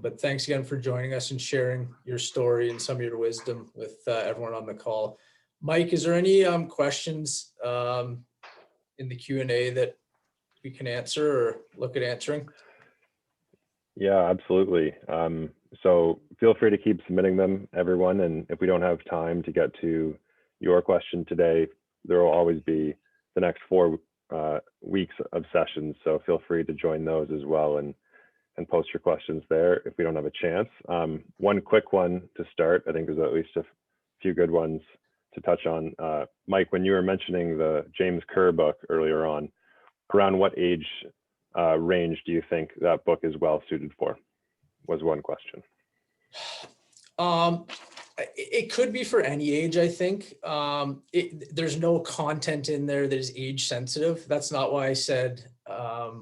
Speaker 1: But thanks again for joining us and sharing your story and some of your wisdom with everyone on the call. Mike, is there any questions in the Q&A that can answer or look at answering?
Speaker 2: Yeah, absolutely. So feel free to keep submitting them, everyone. And if we don't have time to get to your question today, there will always be the next 4 weeks of sessions. So feel free to join those as well and post your questions there if we don't have a chance. One quick one to start, I think there's at least a few good ones to touch on. Mike, when you were mentioning the James Kerr book earlier on, around what age range do you think that book is well suited for? Was one question.
Speaker 1: It could be for any age, I think. There's no content in there that is age sensitive. That's not why I said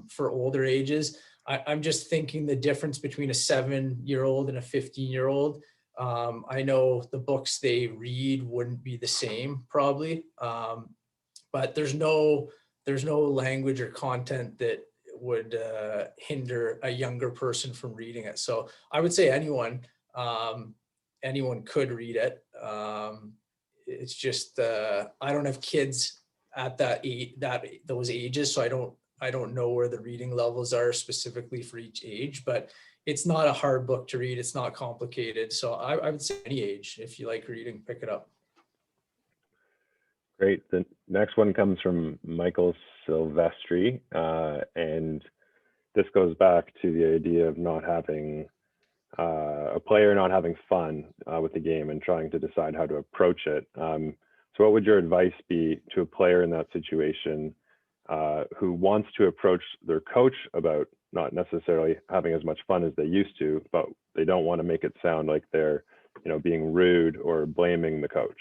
Speaker 1: for older ages. I'm just thinking the difference between a 7-year-old and a 15-year-old. I know the books they read wouldn't be the same probably, but there's no language or content that would hinder a younger person from reading it. So I would say anyone could read it. It's just I don't have kids at those ages, so I don't know where the reading levels are specifically for each age, but it's not a hard book to read. It's not complicated. So I would say any age, if you like reading, pick it up.
Speaker 2: Great. The next one comes from Michael Silvestri, and this goes back to the idea of not having a player not having fun with the game and trying to decide how to approach it. So what would your advice be to a player in that situation who wants to approach their coach about not necessarily having as much fun as they used to, but they don't want to make it sound like they're, being rude or blaming the coach?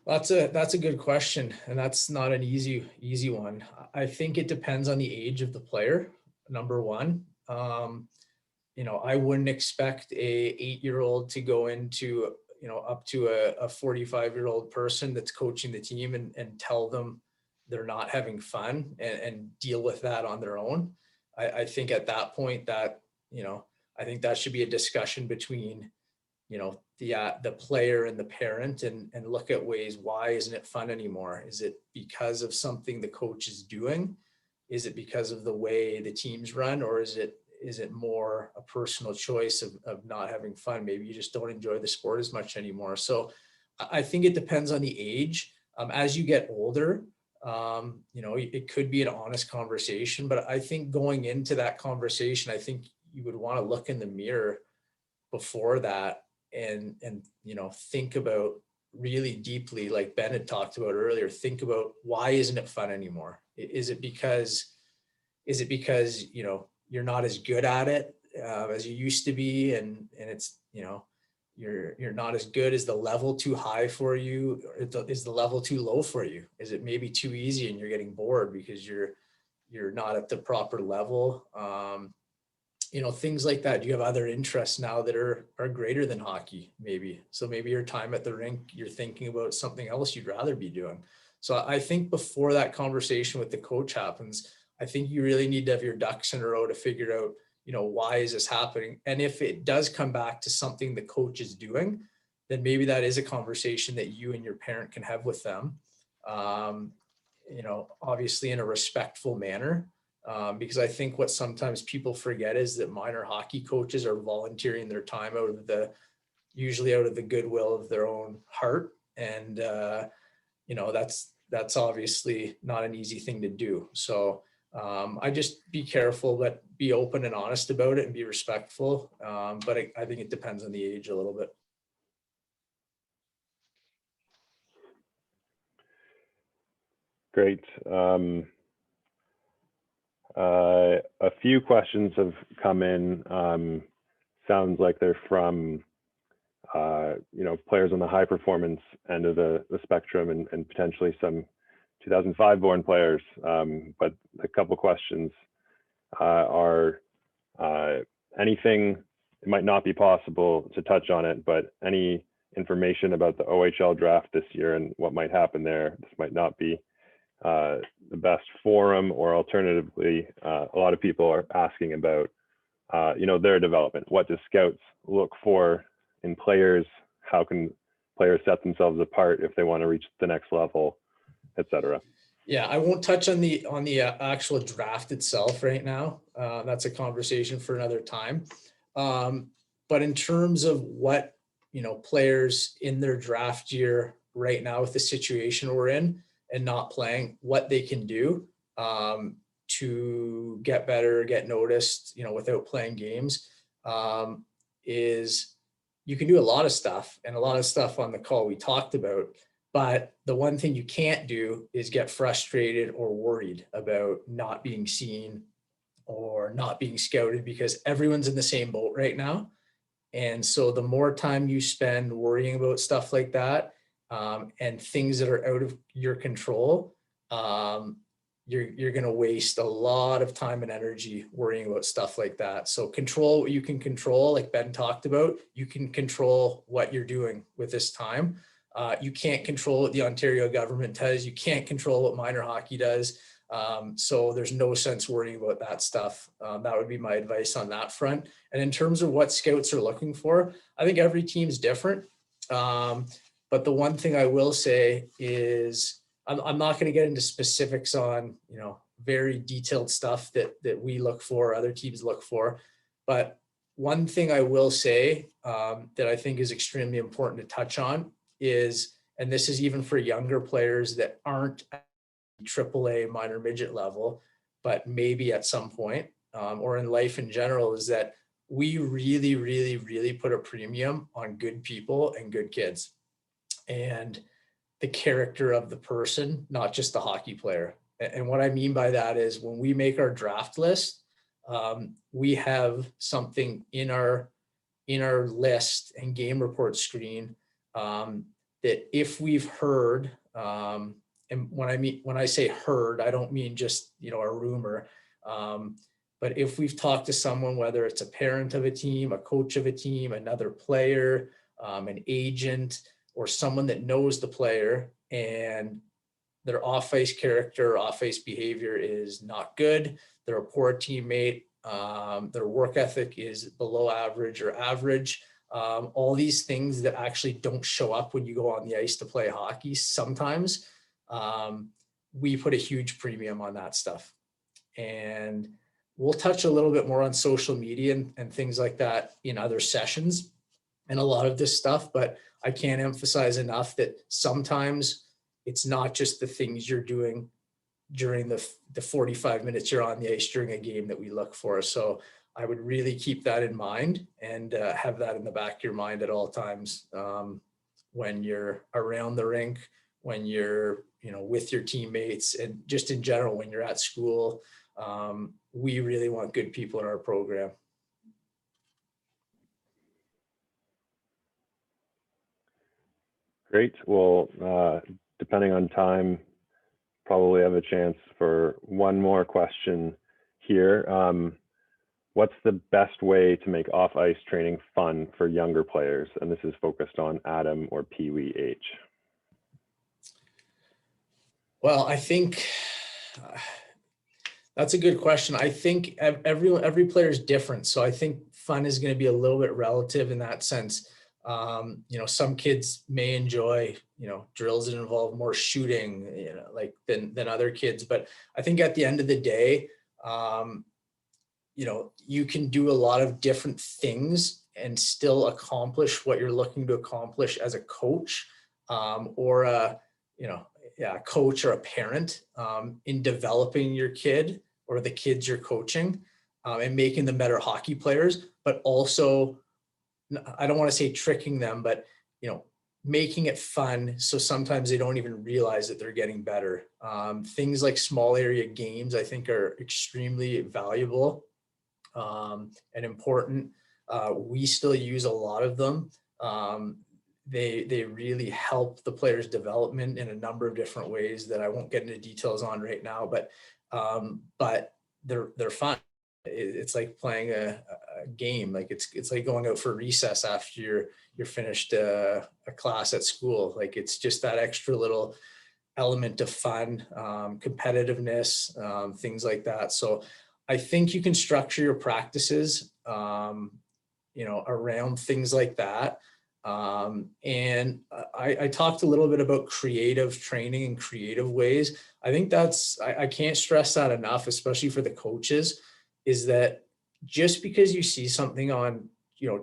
Speaker 1: That's a good question, and that's not an easy one. I think it depends on the age of the player. Number one, I wouldn't expect a 8-year-old to go into up to a 45-year-old person that's coaching the team and tell them they're not having fun and deal with that on their own. I think at that point that I think that should be a discussion between the player and the parent and look at ways, why isn't it fun anymore? Is it because of something the coach is doing? Is it because of the way the teams run, or is it more a personal choice of not having fun? Maybe you just don't enjoy the sport as much anymore. So I think it depends on the age. As you get older, it could be an honest conversation, but I think going into that conversation, I think you would want to look in the mirror before that and think about really deeply, like Ben had talked about earlier, think about, why isn't it fun anymore? Is it because you're not as good at it as you used to be, and it's you're not as good? Is the level too high for you? Is the level too low for you? Is it maybe too easy and you're getting bored because you're not at the proper level? Things like that. Do you have other interests now that are greater than hockey? Maybe. So maybe your time at the rink, you're thinking about something else you'd rather be doing. So I think before that conversation with the coach happens, I think you really need to have your ducks in a row to figure out, why is this happening? And if it does come back to something the coach is doing, then maybe that is a conversation that you and your parent can have with them. Obviously in a respectful manner. Because I think what sometimes people forget is that minor hockey coaches are volunteering their time usually out of the goodwill of their own heart. And, that's obviously not an easy thing to do. So I just be careful, but be open and honest about it and be respectful. But I think it depends on the age a little bit.
Speaker 2: Great. A few questions have come in. Sounds like they're from, players on the high performance end of the spectrum and potentially some 2005 born players. But a couple questions are anything, it might not be possible to touch on it, but any information about the OHL draft this year and what might happen there? This might not be the best forum, or alternatively, a lot of people are asking about, their development. What do scouts look for in players? How can players set themselves apart if they want to reach the next level, et cetera?
Speaker 1: Yeah, I won't touch on the actual draft itself right now. That's a conversation for another time. But in terms of what, players in their draft year right now with the situation we're in and not playing, what they can do to get better, get noticed, without playing games, is you can do a lot of stuff, and a lot of stuff on the call we talked about. But the one thing you can't do is get frustrated or worried about not being seen or not being scouted, because everyone's in the same boat right now. And so the more time you spend worrying about stuff like that, and things that are out of your control, you're going to waste a lot of time and energy worrying about stuff like that. So control what you can control, like Ben talked about. You can control what you're doing with this time. You can't control what the Ontario government does. You can't control what minor hockey does. So there's no sense worrying about that stuff. That would be my advice on that front. And in terms of what scouts are looking for, I think every team's different. But the one thing I will say is I'm not going to get into specifics on, very detailed stuff that we look for, other teams look for. But one thing I will say that I think is extremely important to touch on is, and this is even for younger players that aren't at AAA minor midget level, but maybe at some point, or in life in general, is that we really, really, really put a premium on good people and good kids, and the character of the person, not just the hockey player. And what I mean by that is when we make our draft list, we have something in our list and game report screen that if we've heard, and when I say heard, I don't mean just, a rumor, but if we've talked to someone, whether it's a parent of a team, a coach of a team, another player, an agent, or someone that knows the player, and their off-ice character, off-ice behavior is not good, they're a poor teammate, their work ethic is below average or average, all these things that actually don't show up when you go on the ice to play hockey sometimes, we put a huge premium on that stuff. And we'll touch a little bit more on social media and things like that in other sessions and a lot of this stuff, but I can't emphasize enough that sometimes it's not just the things you're doing during the 45 minutes you're on the ice during a game that we look for. So I would really keep that in mind and have that in the back of your mind at all times, when you're around the rink, when you're, with your teammates, and just in general, when you're at school. We really want good people in our program.
Speaker 2: Great. Well, depending on time, probably have a chance for one more question here. What's the best way to make off-ice training fun for younger players? And this is focused on Adam or Pee Wee H.
Speaker 1: Well, I think that's a good question. I think every player is different. So I think fun is going to be a little bit relative in that sense. Some kids may enjoy, drills that involve more shooting, than other kids. But I think at the end of the day, you can do a lot of different things and still accomplish what you're looking to accomplish as a coach, or a coach or a parent, in developing your kid or the kids you're coaching, and making them better hockey players, but also, I don't want to say tricking them, but, making it fun. So sometimes they don't even realize that they're getting better. Things like small area games, I think, are extremely valuable and important. We still use a lot of them. They really help the player's development in a number of different ways that I won't get into details on right now, but they're fun. It's like playing a game. Like it's like going out for recess after you're finished a class at school. Like it's just that extra little element of fun, competitiveness, things like that. So I think you can structure your practices, around things like that. And I talked a little bit about creative training and creative ways. I think I can't stress that enough, especially for the coaches, is that just because you see something on,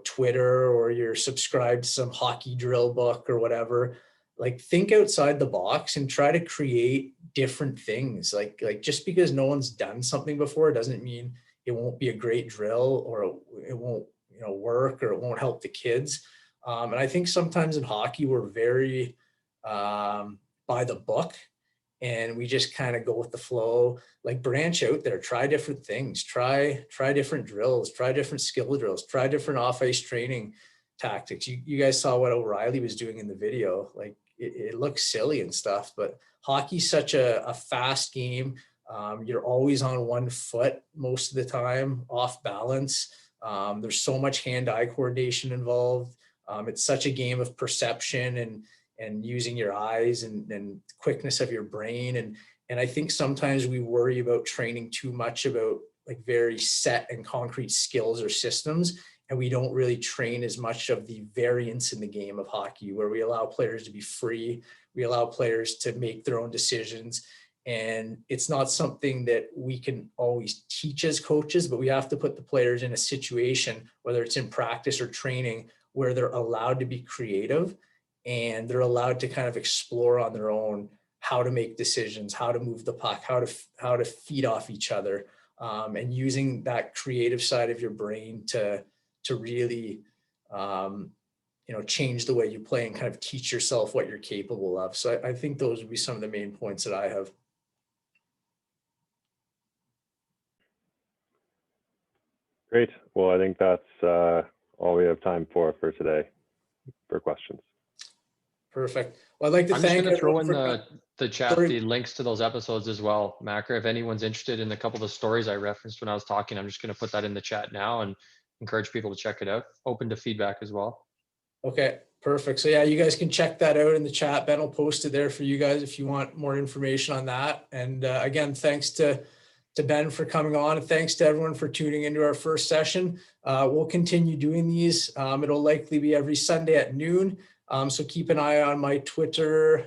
Speaker 1: Twitter, or you're subscribed to some hockey drill book or whatever, like think outside the box and try to create different things. Like just because no one's done something before doesn't mean it won't be a great drill, or it won't, work, or it won't help the kids. And I think sometimes in hockey, we're very by the book, and we just kind of go with the flow. Like branch out there, try different things, try different drills, try different skill drills, try different off-ice training tactics. You guys saw what O'Reilly was doing in the video. Like it looks silly and stuff, but hockey's such a fast game. You're always on one foot most of the time, off balance. There's so much hand-eye coordination involved. It's such a game of perception and using your eyes and quickness of your brain. And I think sometimes we worry about training too much about like very set and concrete skills or systems. And we don't really train as much of the variance in the game of hockey, where we allow players to be free. We allow players to make their own decisions. And it's not something that we can always teach as coaches, but we have to put the players in a situation, whether it's in practice or training, where they're allowed to be creative and they're allowed to kind of explore on their own how to make decisions, how to move the puck, how to feed off each other, and using that creative side of your brain to really change the way you play and kind of teach yourself what you're capable of. So I think those would be some of the main points that I have.
Speaker 2: Great. Well, I think that's all we have time for today for questions.
Speaker 1: Perfect. Well, I'd like to
Speaker 5: I'm just
Speaker 1: thank
Speaker 5: going to throw
Speaker 1: everyone
Speaker 5: in the chat the links to those episodes as well, Macra. If anyone's interested in a couple of the stories I referenced when I was talking, I'm just going to put that in the chat now and encourage people to check it out. Open to feedback as well.
Speaker 1: Okay, perfect. So yeah, you guys can check that out in the chat. Ben will post it there for you guys if you want more information on that. And again, thanks to Ben for coming on, and thanks to everyone for tuning into our first session. We'll continue doing these. It'll likely be every Sunday at noon. So keep an eye on my Twitter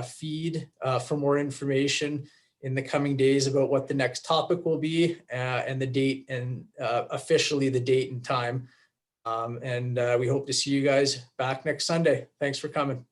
Speaker 1: feed for more information in the coming days about what the next topic will be, and the date, and officially the date and time. And we hope to see you guys back next Sunday. Thanks for coming.